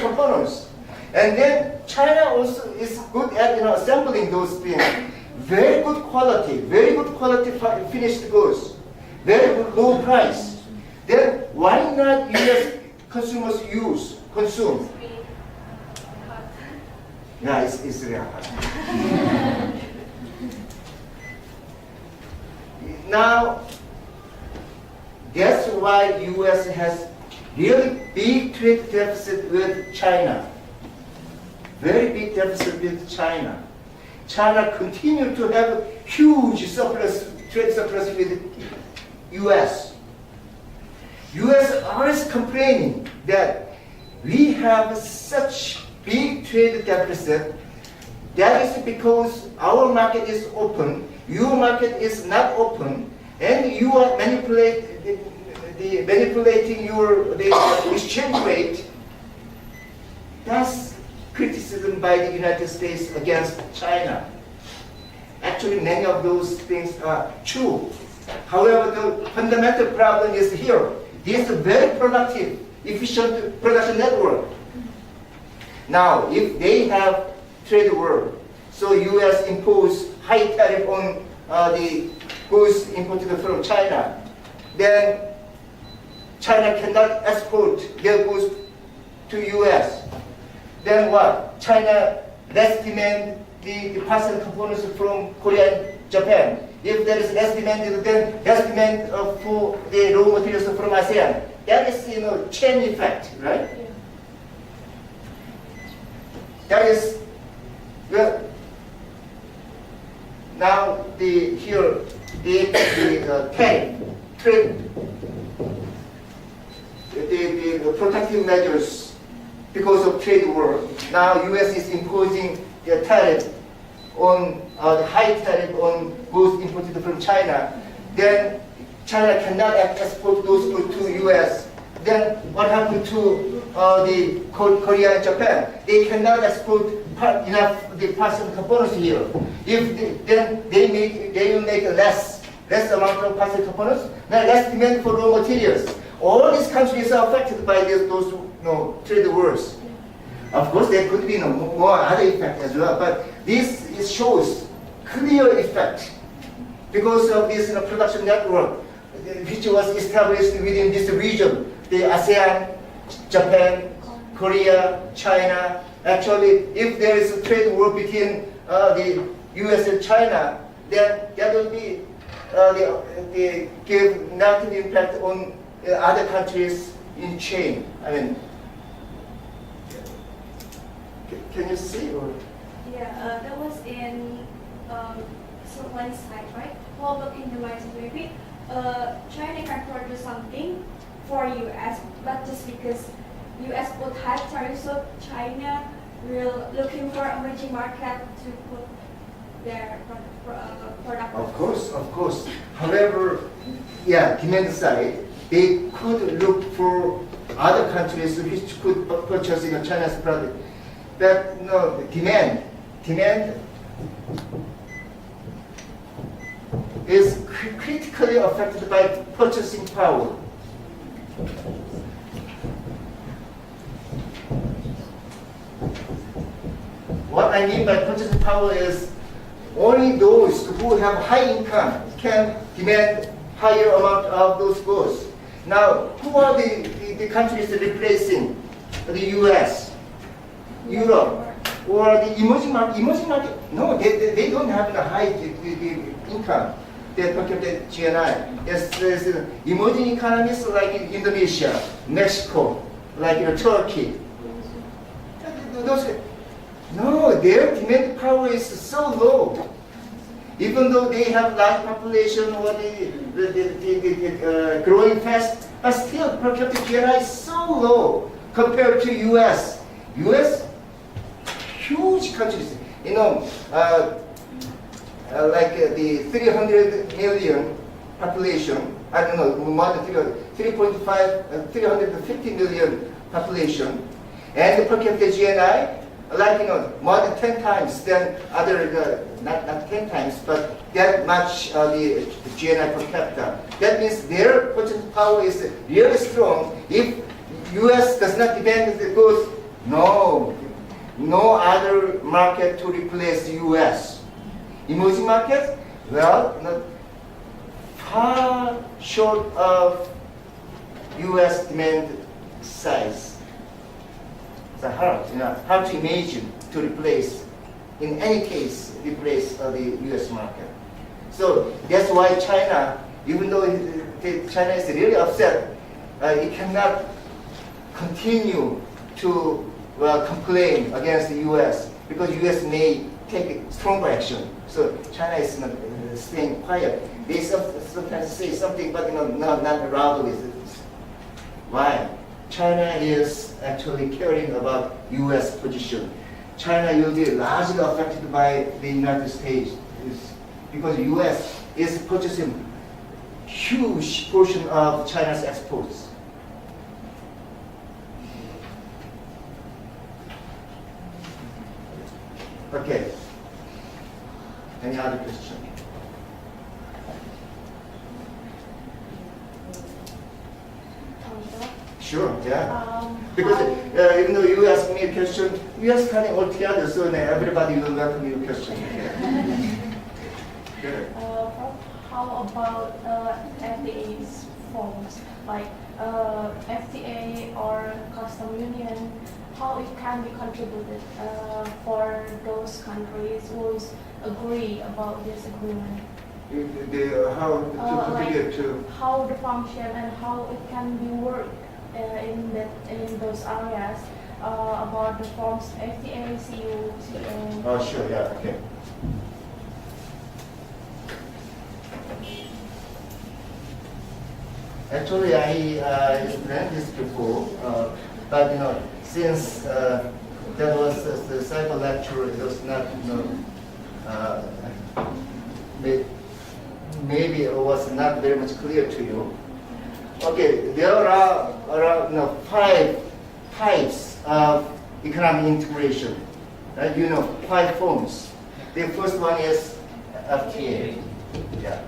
components. And then China also is good at assembling those things. Very good quality finished goods. Very good low price. Then why not US consumers consume? Yeah, it's real. Now, that's why US has really big trade deficit with China. Very big deficit with China. China continue to have huge trade surplus with US. US always complaining that we have such big trade deficit. That is because our market is open, your market is not open, and you are manipulating the exchange rate. That's criticism by the United States against China. Actually, many of those things are true. However, the fundamental problem is here. This is a very productive, efficient production network. Now, if they have trade war, so U.S. impose high tariff on the goods imported from China, then China cannot export their goods to U.S. Then what? China less demand the parts and components from Korea and Japan. If there is less demand, then less demand for the raw materials from ASEAN. That is, chain effect, right? Yeah. That is, well, now the protective measures because of trade war. Now U.S. is imposing the tariff on the high tariff on goods imported from China. Then China cannot export those goods to U.S. Then what happened to the Korea and Japan? They cannot export enough the parts and components here. Then they will make less amount of parts and components, less demand for raw materials. All these countries are affected by those trade wars. Of course, there could be more other effect as well, but this shows clear effect because of this production network which was established within this region. The ASEAN, Japan, Korea, China. Actually, if there is a trade war between the U.S. and China, then that will be give negative impact on other countries in chain. I mean, can you see? Or? Yeah, that was in so one side, right? Well, but in the mindset maybe China can produce something for US, but just because US put high tariffs, so China will looking for emerging market to put their product. Of course. However, yeah, demand side, they could look for other countries which could purchase China's product. But no, demand is critically affected by purchasing power. What I mean by purchasing power is only those who have high income can demand higher amount of those goods. Now, who are the countries replacing the US, Europe, or the emerging market? Emerging market, no, they don't have the high income. They per capita GNI. There's emerging economies like in Indonesia, Mexico, like Turkey. No, their demand power is so low. Even though they have large population or the growing fast, but still per capita GNI is so low compared to US. US, huge countries. You know, like the 300 million population, I don't know, more than 3.5, 350 million population, and the per capita GNI, like, you know, more than 10 times than other, not 10 times, but that much the GNI per capita. That means their purchasing power is really strong. If US does not demand the goods, no other market to replace US. Emerging markets, well, not far short of US demand size. It's hard to imagine to replace, in any case, replace the US market. So that's why China, even though China is really upset, it cannot continue to complain against the US because US may take stronger action. So China is not staying quiet. They sometimes say something, but not loudly. Why? China is actually caring about U.S. position. China will be largely affected by the United States because U.S. is purchasing huge portion of China's exports. Okay. Any other question? Sure, yeah. Because even though you asked me a question, we are studying all together, so everybody will welcome your question. Good. How about FTA's forms, like FTA or custom union? How it can be contributed for those countries who agree about this agreement? How to contribute to? How the function and how it can be worked in those areas about the forms FTA, CU, CN. Oh, sure, yeah, okay. Actually, I explained this before, but since there was the cyber lecture, it was not, maybe it was not very much clear to you. Okay, there are 5 types of economic integration. Right? 5 forms. The first one is FTA. Yeah,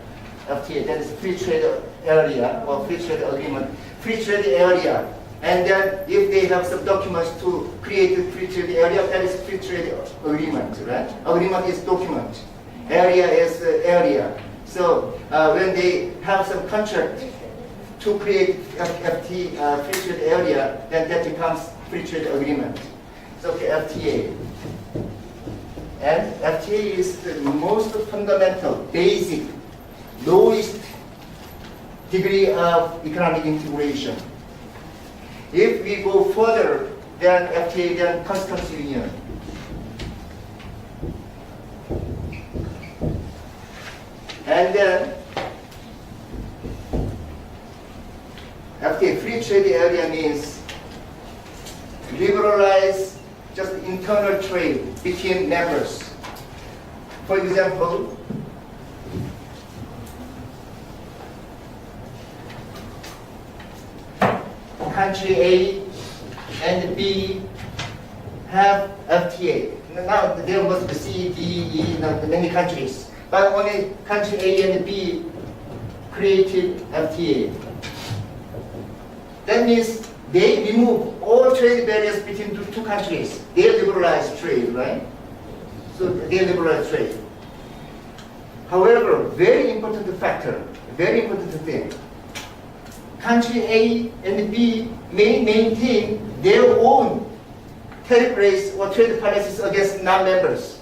FTA. That is free trade area or free trade agreement. Free trade area. And then if they have some documents to create a free trade area, that is free trade agreement. Right? Agreement is document. Area is area. So when they have some contract to create FTA, free trade area, then that becomes free trade agreement. So okay, FTA. And FTA is the most fundamental, basic, lowest degree of economic integration. If we go further than FTA, then customs union. And then FTA, free trade area, means liberalize just internal trade between members. For example, country A and B have FTA. Now there must be C, D, E, many countries, but only country A and B created FTA. That means they remove all trade barriers between the two countries. They liberalize trade, right? So they liberalize trade. However, very important factor, very important thing. Country A and B may maintain their own tariff rates or trade policies against non-members.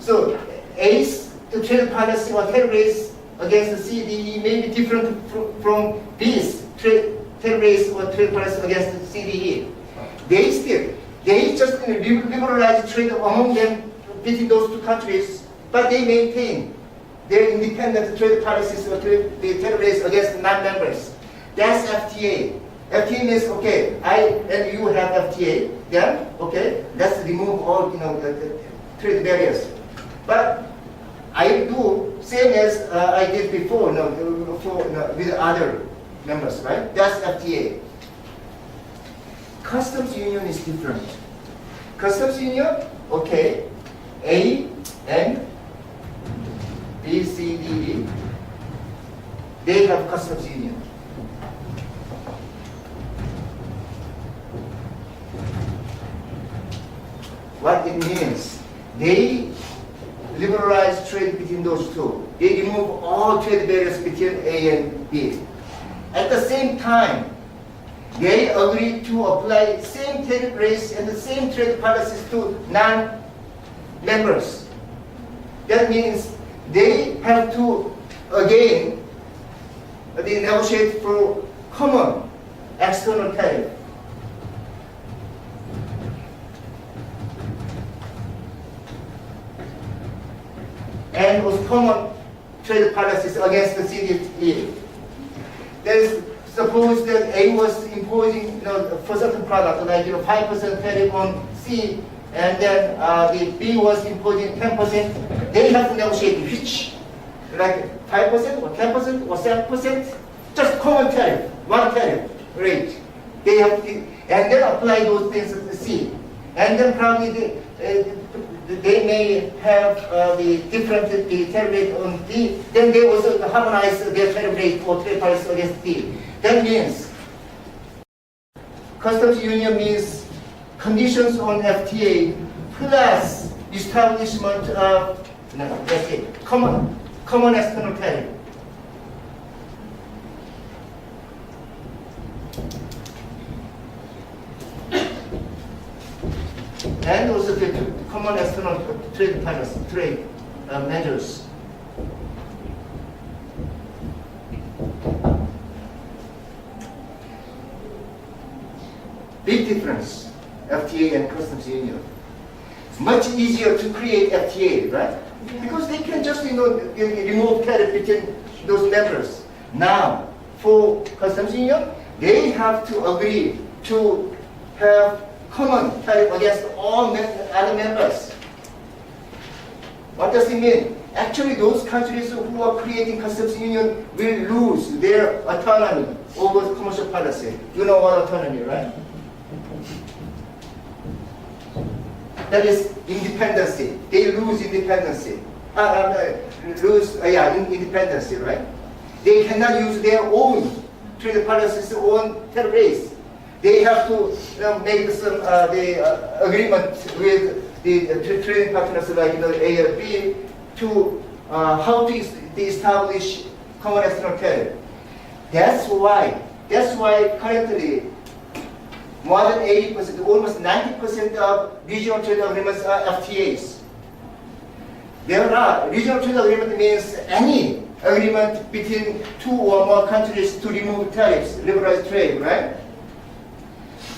So A's trade policy or tariff rates against the C, D, E may be different from B's tariff rates or trade policy against the C, D, E. They just liberalize trade among them between those two countries, but they maintain their independent trade policies or the tariff rates against non-members. That's FTA. FTA means, okay, I and you have FTA, then, okay, let's remove all, the trade barriers. But I do same as I did before, with other members, right? That's FTA. Customs union is different. Customs union, okay, A and B, C, D, E, they have customs union. What it means, they liberalize trade between those two. They remove all trade barriers between A and B. At the same time, they agree to apply same tariff rates and the same trade policies to non-members. That means they have to, again, they negotiate for common external tariff. And with common trade policies against the CDE. There's suppose that A was imposing, for certain product, like 5% tariff on C, and then the B was imposing 10%. They have to negotiate which, like 5% or 10% or 7%, just common tariff, one tariff rate. They have to, and then apply those things to C, and then probably they may have the different tariff rate on D, then they also harmonize their tariff rate for trade policy against D. That means customs union means conditions on FTA plus establishment of common external tariff. And also the common external trade policy, trade measures. Big difference, FTA and customs union. It's much easier to create FTA, right? Yeah. Because they can just remove tariff between those members. Now, for customs union, they have to agree to have common tariff against all other members. What does it mean? Actually, those countries who are creating customs union will lose their autonomy over commercial policy. You know what autonomy, right? That is independency. They lose independency. Independency, right? They cannot use their own trade policies, own tariff rates. They have to make some agreement with the trading partners like A or B to how to establish common external tariff. That's why currently more than 80%, almost 90% of regional trade agreements are FTAs. There are regional trade agreement means any agreement between two or more countries to remove tariffs, liberalize trade, right?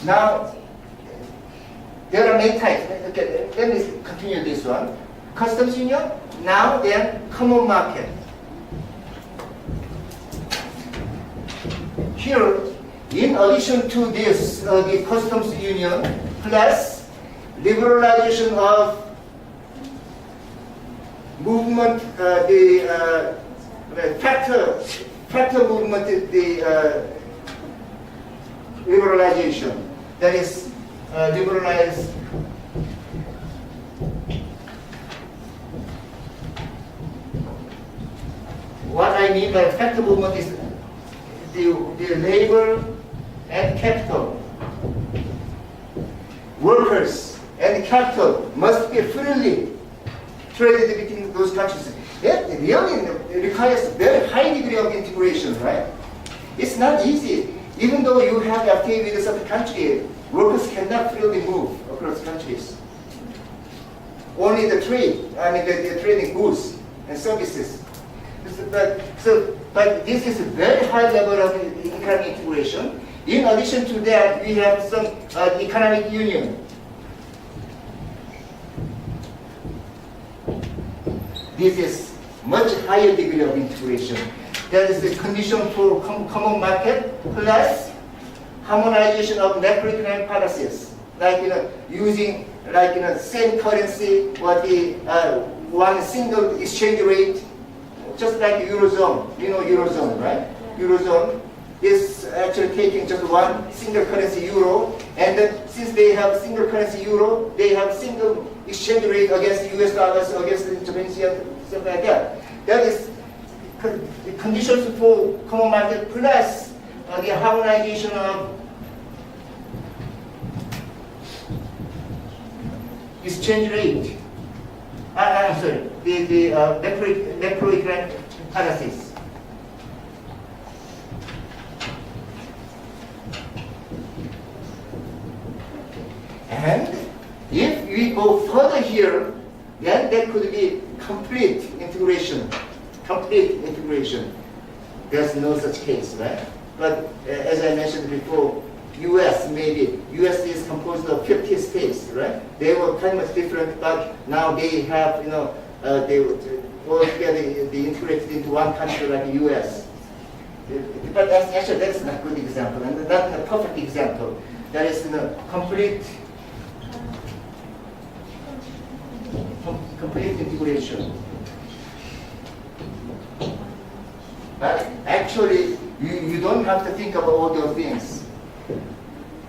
Now, there are many types. Okay, let me continue this one. Customs union, now then common market. here, in addition to this, the customs union plus liberalization of movement, the factor movement, the liberalization, that is liberalized. What I mean by factor movement is the labor and capital, workers and capital must be freely traded between those countries. That really requires very high degree of integration, right? It's not easy. Even though you have FTA with a certain country, workers cannot freely move across countries. Only the trade, the trading goods and services. But this is a very high level of economic integration. In addition to that, we have some economic union. This is much higher degree of integration. That is the condition for common market plus harmonization of macroeconomic policies, like using same currency or the one single exchange rate, just like Eurozone. You know Eurozone, right? Eurozone is actually taking just one single currency euro, and then since they have single currency euro, they have single exchange rate against the US dollars, against the Japanese yen, something like that. That is the conditions for common market plus the harmonization of exchange rate. I'm sorry, the macroeconomic policies. And if we go further here, then there could be complete integration. Complete integration. There's no such case, right? But as I mentioned before, U.S. is composed of 50 states, right? They were kind of different, but now they have, they all together they integrated into one country like the U.S. But that's not a good example, and not a perfect example. That is complete integration. But actually, you don't have to think about all those things.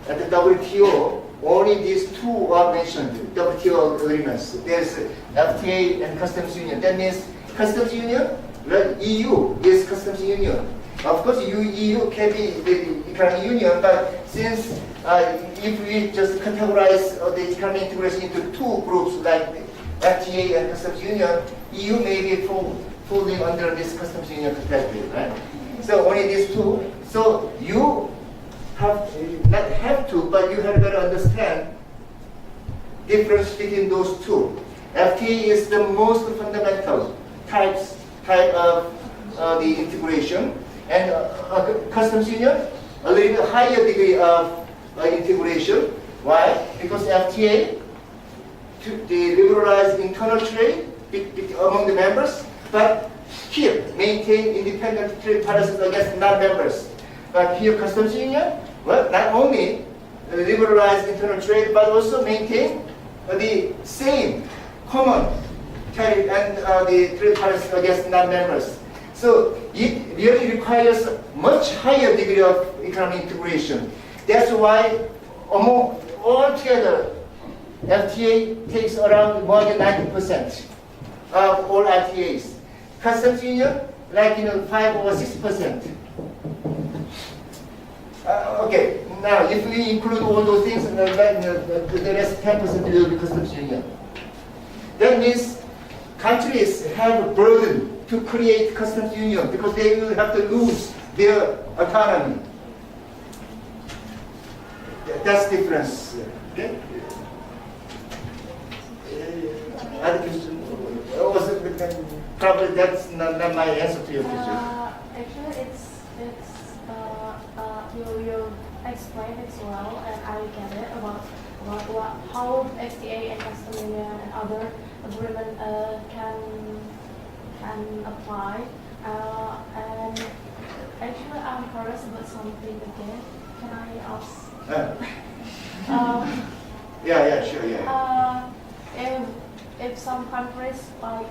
At the WTO, only these two are mentioned, WTO agreements. There's FTA and customs union. That means customs union, well, EU is customs union. Of course, EU can be the economic union, but since if we just categorize the economic integration into two groups like FTA and customs union, EU may be falling under this customs union category, right? So only these two. So you not have to, but you have to understand difference between those two. FTA is the most fundamental type of the integration, and customs union a little bit higher degree of integration. Why? Because FTA they liberalize internal trade among the members, but maintain independent trade policies against non-members. But here, customs union, well, not only liberalize internal trade, but also maintain the same common tariff and the trade policies against non-members. So it really requires much higher degree of economic integration. That's why altogether, FTA takes around more than 90% of all FTAs. Customs union, 5 or 6%. Okay, now if we include all those things, the rest 10% will be customs union. That means countries have a burden to create customs union because they will have to lose their autonomy. That's the difference. Okay? Other question? Probably that's not my answer to your question. Actually, you explained it well, and I get it about how FTA and customs union and other agreement can apply. And Actually, I'm curious about something again. Can I ask? Uh, yeah, sure, yeah. If some countries like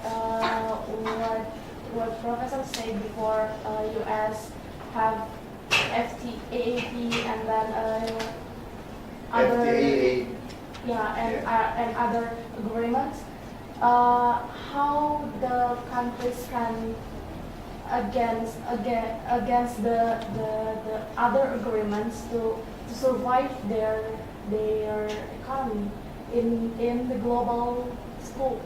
what Professor said before, U.S. have FTAAP and then other FTAA. and other agreements. How the countries can against the other agreements to survive their economy in the global scope.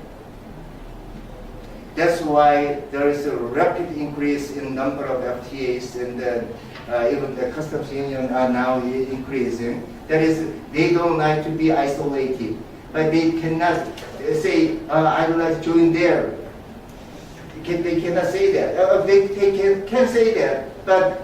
That's why there is a rapid increase in number of FTAs, and then even the customs union are now increasing. That is, they don't like to be isolated, but they cannot say, I would like to join there. They cannot say that. They can say that, but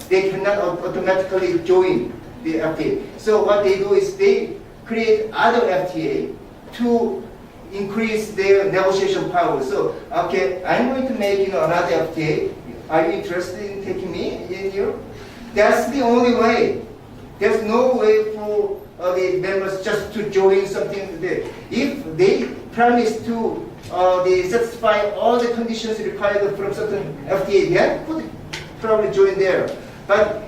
they cannot automatically join the FTA. So what they do is they create other FTA to increase their negotiation power. So, okay, I'm going to make another FTA. Are you interested in taking me in here? That's the only way. There's no way for the members just to join something there. If they promise to they satisfy all the conditions required from certain FTA, then could probably join there. But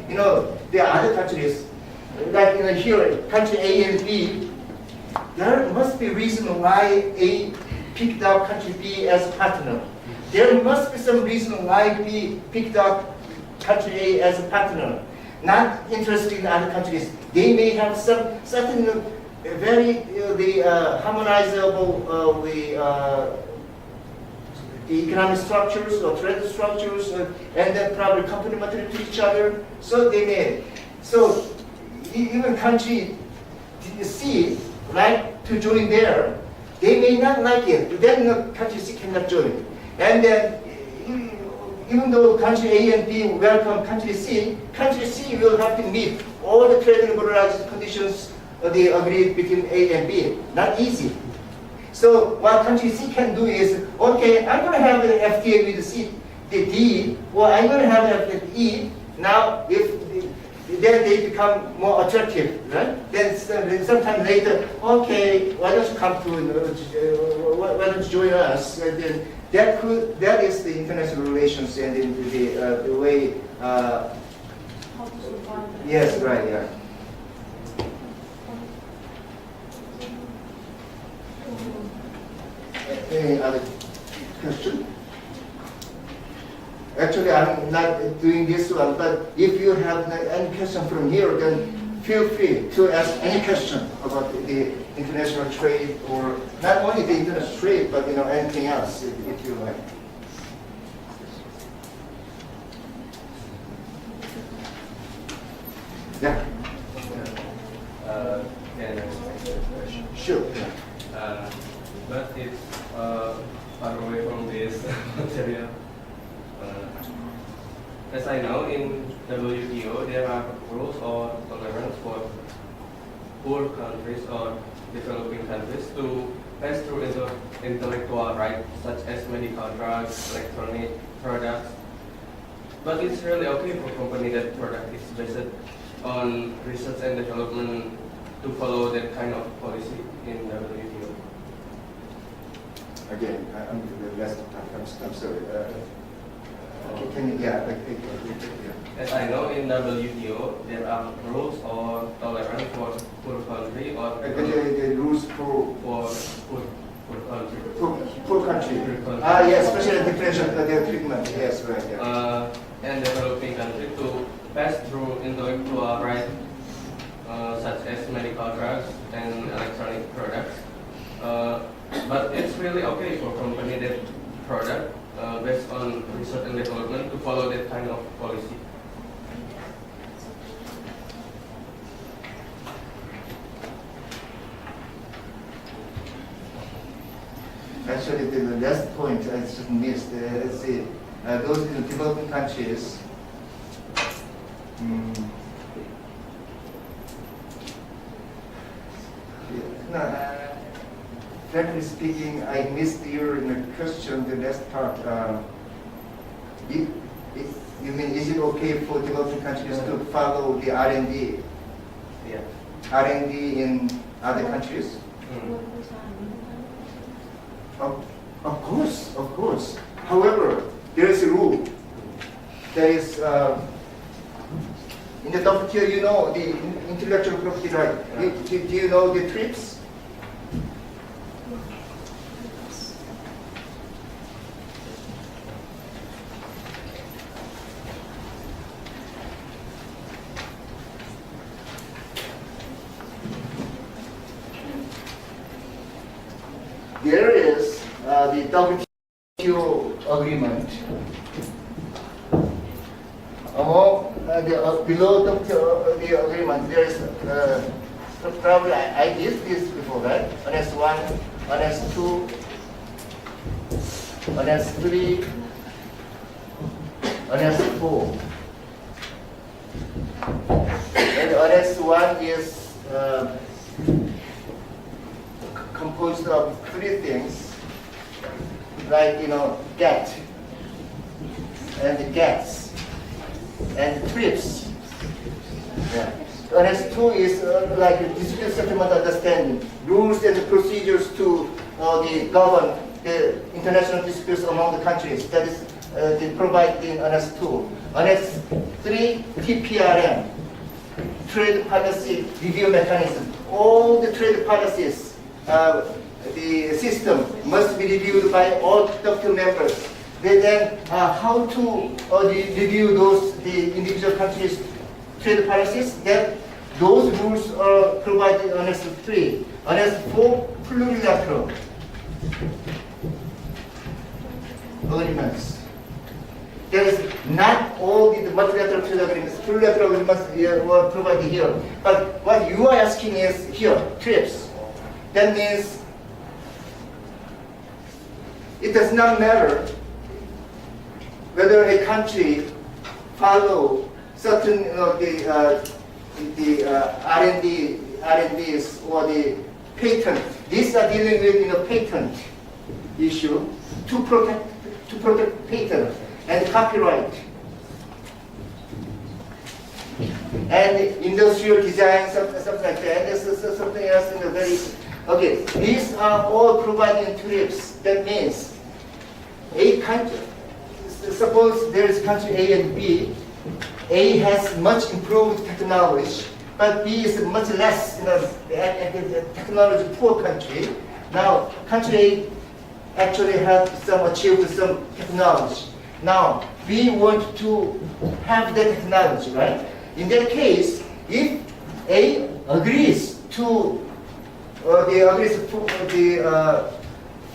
there are other countries, like here, country A and B. There must be reason why A picked up country B as partner. There must be some reason why B picked up country A as a partner. Not interested in other countries. They may have some certain very harmonizable the economic structures or trade structures, and then probably complementary to each other. So they may. So even country C like to join there, they may not like it. Then country C cannot join. And then even though country A and B welcome country C will have to meet all the trade liberalization conditions they agreed between A and B. Not easy. So what country C can do is, okay, I'm going to have an FTA with the D, or I'm going to have an FTA. Now, then they become more attractive, right? Then sometime later, okay, why don't you come to, why don't you join us? And then that is the international relations and the way. How to survive. Yes, right, yeah. Any other question? Actually, I'm not doing this one, but if you have any question from here, then feel free to ask any question about the international trade, or not only the international trade, but anything else if you like. Yeah. Can I ask a question? Sure. But it's far away from this material. As I know, in WTO there are rules or tolerance for poor countries or developing countries to pass through intellectual rights such as medical drugs, electronic products. But it's really okay for company that product is based on research and development to follow that kind of policy in WTO. Again, I'm the last. I'm sorry. Can you? Yeah. As I know, in WTO there are rules or tolerance for poor country or The rules for poor country. poor country. Yes, special differential their treatment. Yes, right. Yeah. And developing country to pass through intellectual rights such as medical drugs and electronic products. But it's really okay for company that product based on research and development to follow that kind of policy. Actually, the last point I just missed. Let's see, those in the developing countries. Frankly speaking, I missed your question, the last part. You mean, is it okay for developing countries to follow the R&D Yeah. in other countries? Of course. However, there is a rule. There is, in the WTO, you know, the intellectual property right. Do you know the TRIPS? There is the WTO agreement. Among below the agreement, there is probably I did this before, right? Annex 1, Annex 2, Annex 3, Annex 4. And Annex 1 is composed of 3 things, like, you know, GATT and the GATS and the TRIPS. Yeah. Annex 2 is like a dispute settlement understanding, rules and procedures to govern the international disputes among the countries. That is provided in Annex 2. Annex 3, TPRM, trade policy review mechanism. All the trade policies, the system must be reviewed by all WTO members. Then how to review the individual countries' trade policies? Then those rules are provided in Annex 3. Annex 4, plurilateral agreements. There is not all the multilateral trade agreements, plurilateral agreements were provided here. But what you are asking is here, TRIPS. That means it does not matter whether a country follow certain the R&Ds or the patent. These are dealing with patent issue to protect patent and copyright and industrial design, something like that. This is something else in the very. Okay, these are all provided in TRIPS. That means a country, suppose there is country A and B. A has much improved technology, but B is much less, technology poor country. Now, country A actually has achieved some technology. Now, we want to have that technology, right? In that case, if A agrees to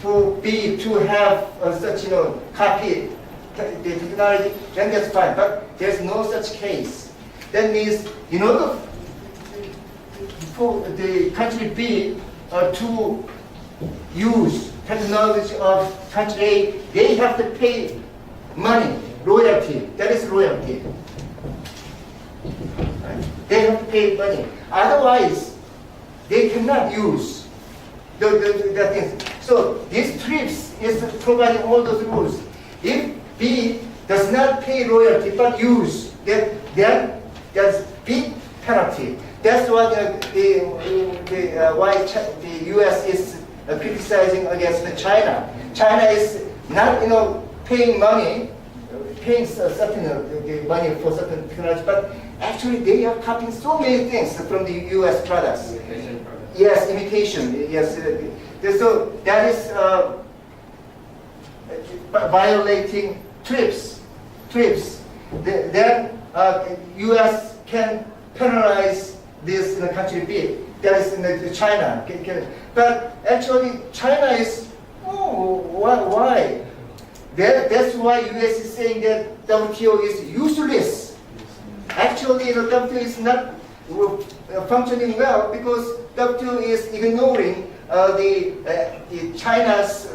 for B to have such copy the technology, then that's fine. But there's no such case. That means in order for the country B to use technology of country A, they have to pay money, royalty. That is royalty. Right? They have to pay money. Otherwise, they cannot use the things. So this TRIPS is providing all those rules. If B does not pay royalty but use, then there's big penalty. That's what why the U.S. is criticizing against China. China is not paying money, paying certain money for certain technology, but actually they are copying so many things from the U.S. products. Imitation products. Yes, imitation. Yes, so that is violating TRIPS. Then U.S. can penalize this in the country B. That is in China. But actually, China is why? That's why U.S. is saying that WTO is useless. Actually, the WTO is not functioning well because WTO is ignoring the China's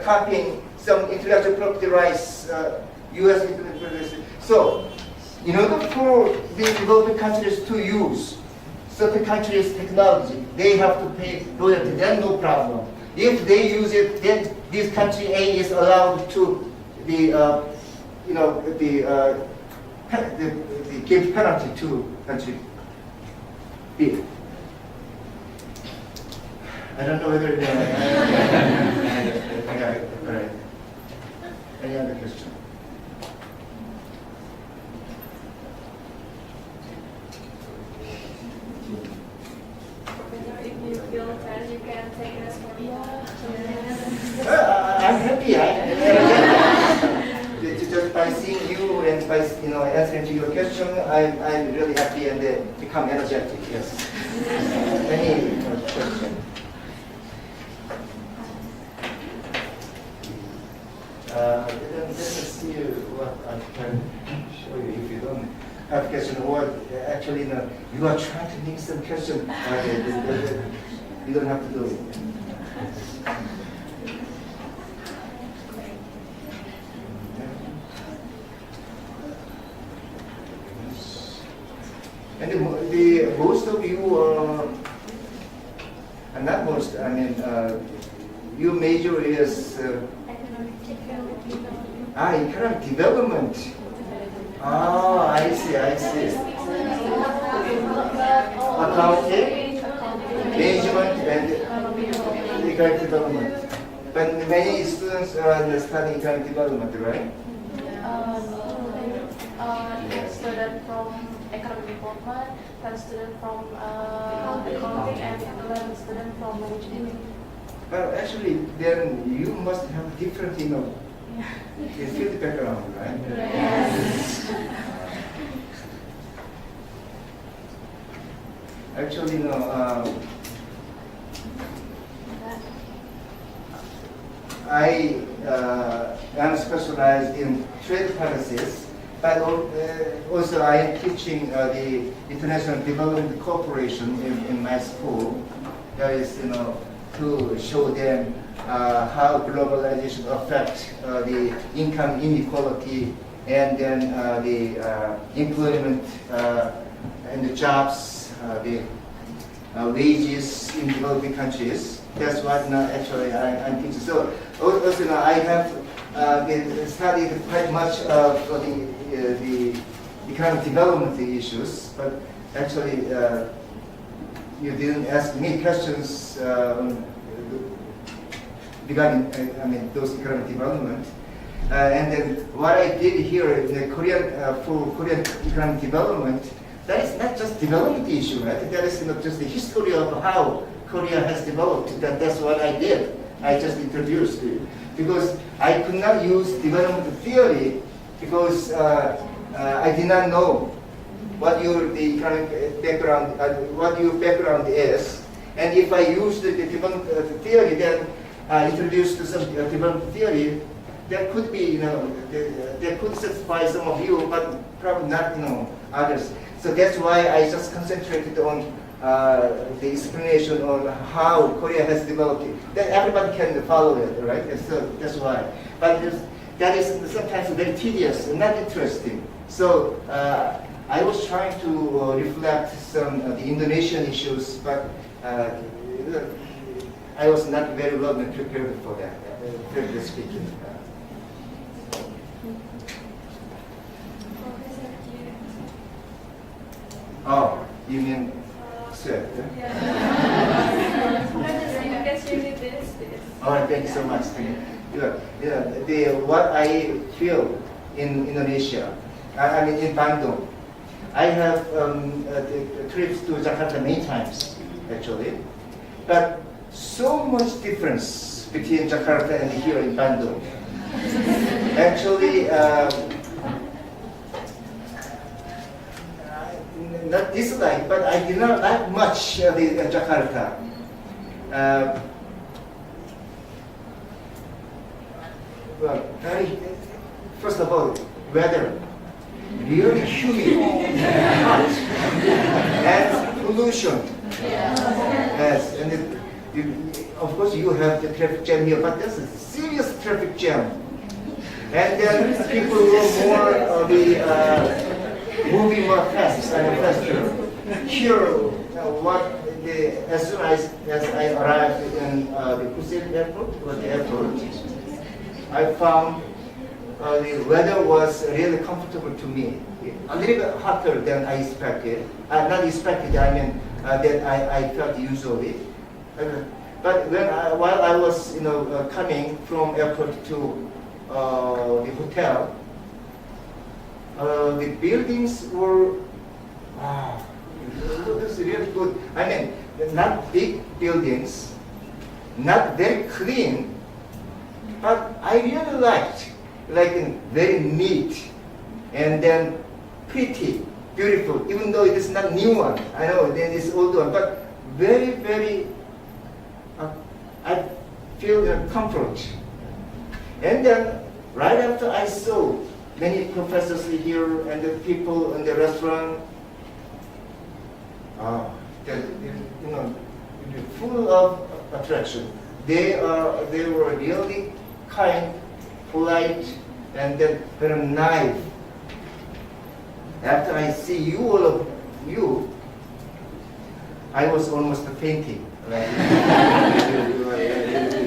copying some intellectual property rights, U.S. intellectual property rights. So, in order for the developing countries to use certain countries' technology, they have to pay royalty. Then no problem. If they use it, then this country A is allowed to you know, the give penalty to country B. I don't know whether okay, all right. Any other question? If you feel that you can take us for I'm happy. Just by seeing you and by answering to your question, I'm really happy and become energetic. Yes. Any question? Let me see what I can show you if you don't have question or actually no, you are trying to make some question. You don't have to do it. And the most of you, and not most, I mean, your major is economic development. Oh, I see. Accounting, management, and economic development. But many students are studying economic development, right? Student from economic development, one student from accounting, and 11 student from management. Well, actually, then you must have different, field background, right? Yes. Actually, I am specialized in trade policies, but also I am teaching the International Development Corporation in my school. That is, to show them how globalization affects the income inequality and then the employment and the jobs, the wages in developing countries. That's what actually I'm teaching. So also I have studied quite much of the economic development issues, but actually you didn't ask me questions regarding those economic development. And then what I did here in the for Korean economic development, that is not just development issue, right? That is just the history of how Korea has developed. That's what I did. I just introduced it. Because I could not use development theory because I did not know what the economic background, what your background is. And if I use the development theory, then introduced some development theory, that could be, that could satisfy some of you, but probably not, others. So that's why I just concentrated on the explanation on how Korea has developed it. Then everybody can follow it, right? So that's why. But that is sometimes very tedious and not interesting. So I was trying to reflect some of the Indonesian issues, but I was not very well prepared for that, frankly speaking. Oh, you mean sweat? Yeah. Because you need this. Oh, thank you so much. Thank you. What I feel in Indonesia, I mean in Bandung, I have trips to Jakarta many times, actually. But so much difference between Jakarta and here in Bandung. Actually, not dislike, but I did not like much the Jakarta. Well, first of all, weather, really humid, hot, and pollution. Yes, and of course you have the traffic jam here, but there's a serious traffic jam. And then people were more moving more faster. Here, as soon as I arrived in the Kusir airport, or the airport, I found the weather was really comfortable to me. A little bit hotter than I expected. Not expected, I mean, that I felt usually. But while I was, coming from airport to the hotel, the buildings were, wow, it was really good. I mean, not big buildings, not very clean, but I really liked, very neat, and then pretty, beautiful, even though it is not new one. I know it is old one, but very, very, I feel comfort. And then right after I saw many professors here and the people in the restaurant, full of attraction. They were really kind, polite, and then very nice. After I see you, all of you, I was almost fainting.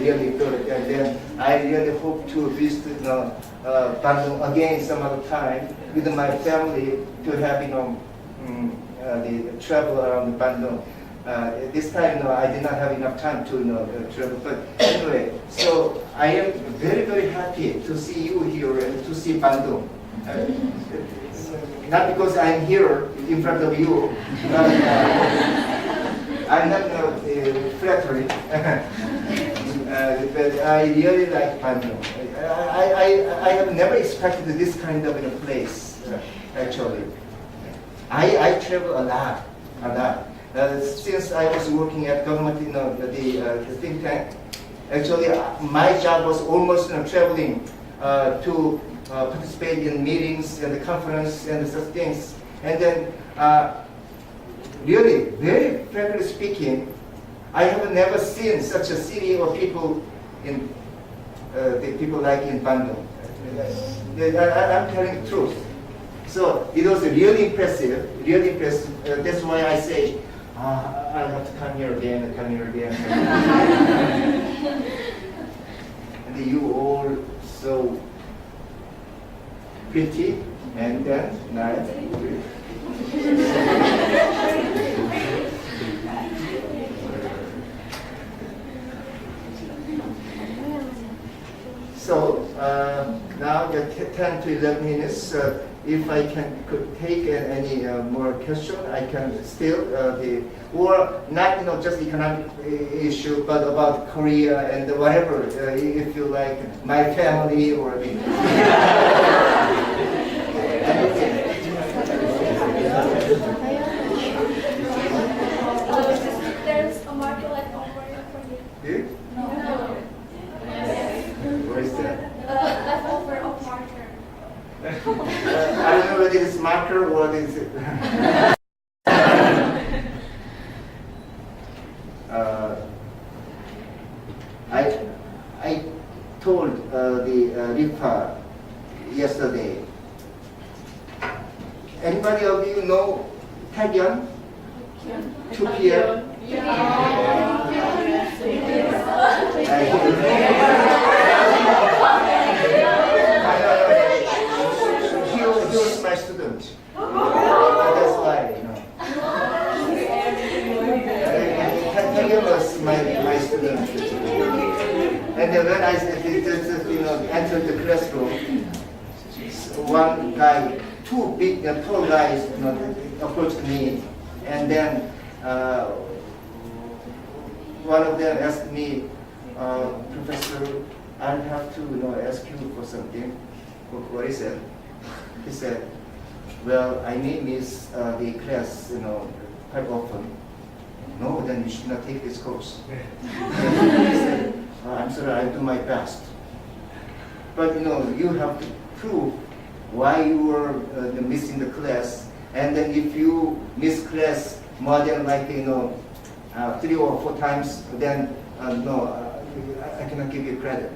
Really good. And then I really hope to visit Bandung again some other time with my family to have the travel around Bandung. This time, I did not have enough time to travel. But anyway, so I am very, very happy to see you here and to see Bandung. Not because I'm here in front of you, but I'm not flattering. But I really like Bandung. I have never expected this kind of a place, actually. I travel a lot. Since I was working at government, the think tank, actually my job was almost traveling to participate in meetings and the conference and such things. And then, really, very frankly speaking, I have never seen such a city of people in the people like in Bandung. I'm telling the truth. So it was really impressive, really impressive. That's why I say, I have to come here again. And you all so pretty and then nice. So now the 10 to 11 minutes. If I could take any more question, I can still or not just economic issue, but about Korea and whatever, if you like, my family or anything. There's a marker like over for you. Yeah? No. Where is that? Leftover of marker. I don't know whether it's marker or what is it. I told the RIPA yesterday. Anybody of you know Taegyeon? 2 p.m. He was my student. That's why, Taegyeon was my student. And then when I entered the classroom, one guy, two big, tall guys, approached me, and then one of them asked me, Professor, I'll have to ask you for something. What is it? He said, well, I may miss the class, quite often. No, then you should not take this course. He said, I'm sorry, I'll do my best. But you have to prove why you were missing the class, and then if you miss class more than 3 or 4 times, then no, I cannot give you credit.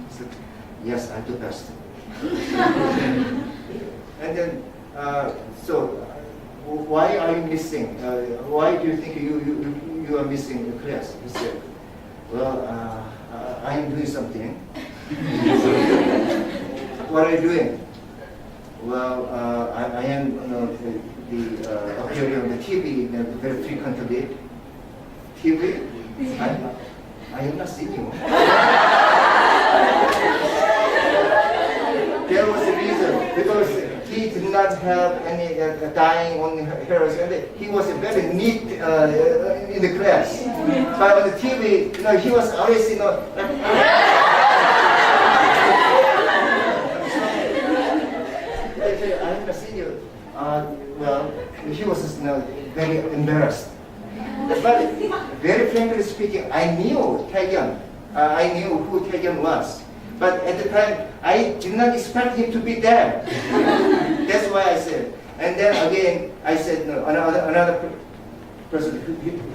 He said, yes, I'll do best. And then, so why are you missing? Why do you think you are missing the class? He said, well, I am doing something. what are you doing? Well, I am appearing on the TV very frequently. TV? I have not seen you. There was a reason, because he did not have any dyeing on hairs, and he was very neat in the class. But on the TV, he was always, I have not seen you. Well, he was very embarrassed. But very frankly speaking, I knew Taehyun. I knew who Taehyun was. But at the time, I did not expect him to be there. That's why I said. And then again, I said, no, another person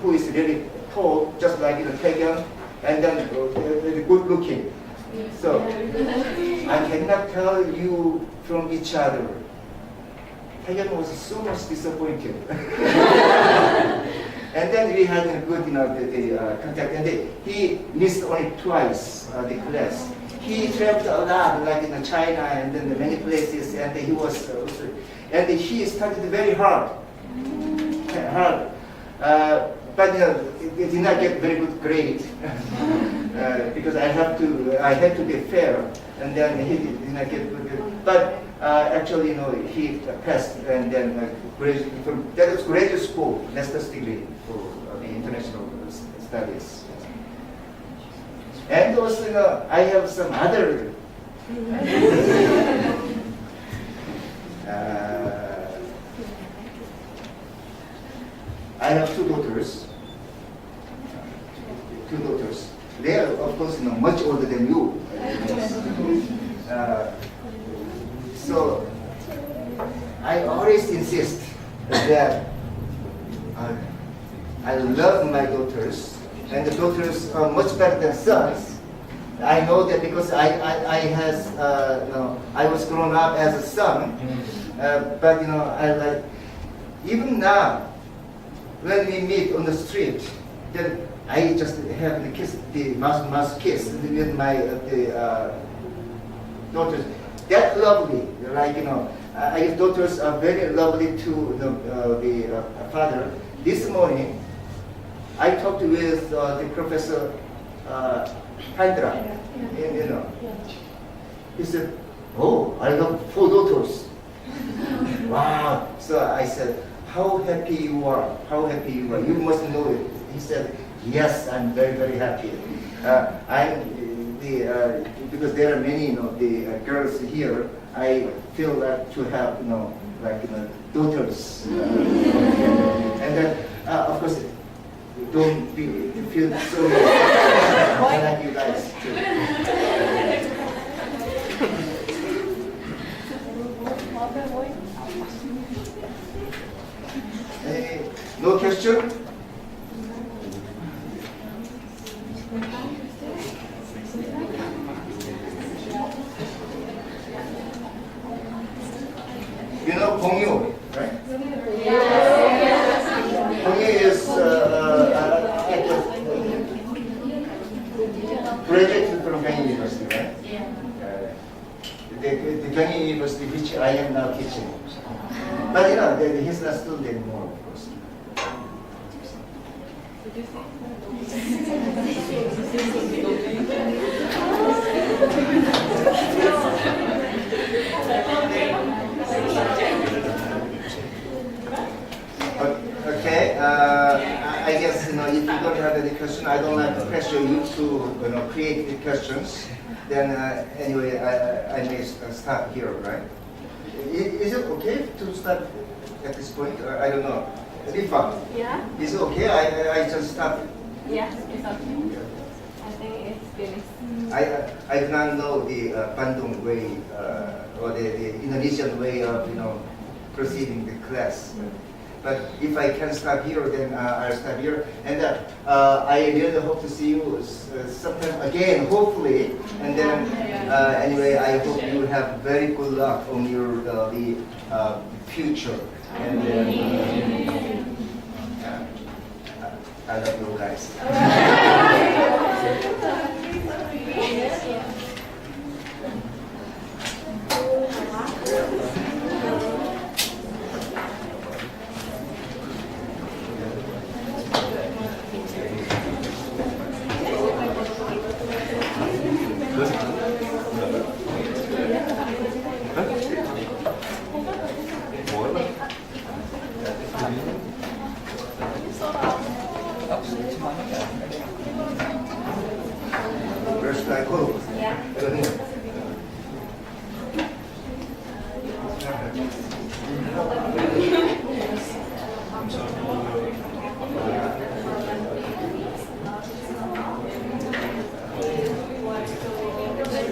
who is really tall, just like Taehyun, and then good looking. So I cannot tell you from each other. Taehyun was so much disappointed. And then we had a good contact, and he missed only twice the class. He traveled a lot, like in China and then many places, and he was and he studied very hard. But he did not get very good grade because I had to be fair, and then he did not get good grade. But actually, he passed, and then that was graduate school, master's degree for the international studies. And also, I have some other. I have two daughters. They are, of course, much older than you. So I always insist that I love my daughters, and the daughters are much better than sons. I know that because I was grown up as a son, but I like, even now when we meet on the street, then I just have the kiss, the mouth kiss with my daughters. That's lovely. Like I guess daughters are very lovely to the father. This morning, I talked with the Professor Handra. He said, "Oh, I have 4 daughters." Wow! So I said, "How happy you are! How happy you are! You must know it." He said, "Yes, I'm very, very happy. Because there are many, the girls here. I feel like to have, daughters." And then, of course, don't feel so like you guys too. No question? You know Kyunghee, right? Kyunghee is graduate from Kyunghee University, right? The Kyunghee University which I am now teaching. But he's not student anymore, of course. Okay, I guess if you don't have any question, I don't like to pressure you to create the questions. Then anyway, I may start here, right? Is it okay to start at this point? I don't know. Rifa, Yeah? is it okay? I just start. Yes, it's okay. I think it's finished. I do not know the Bandung way or the Indonesian way of proceeding the class. But if I can start here, then I'll start here. And I really hope to see you sometime again, hopefully. And then anyway, I hope you have very good luck on your the future. And then I love you guys.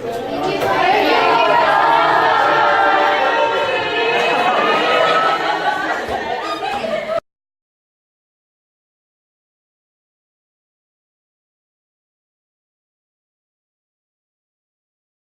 you.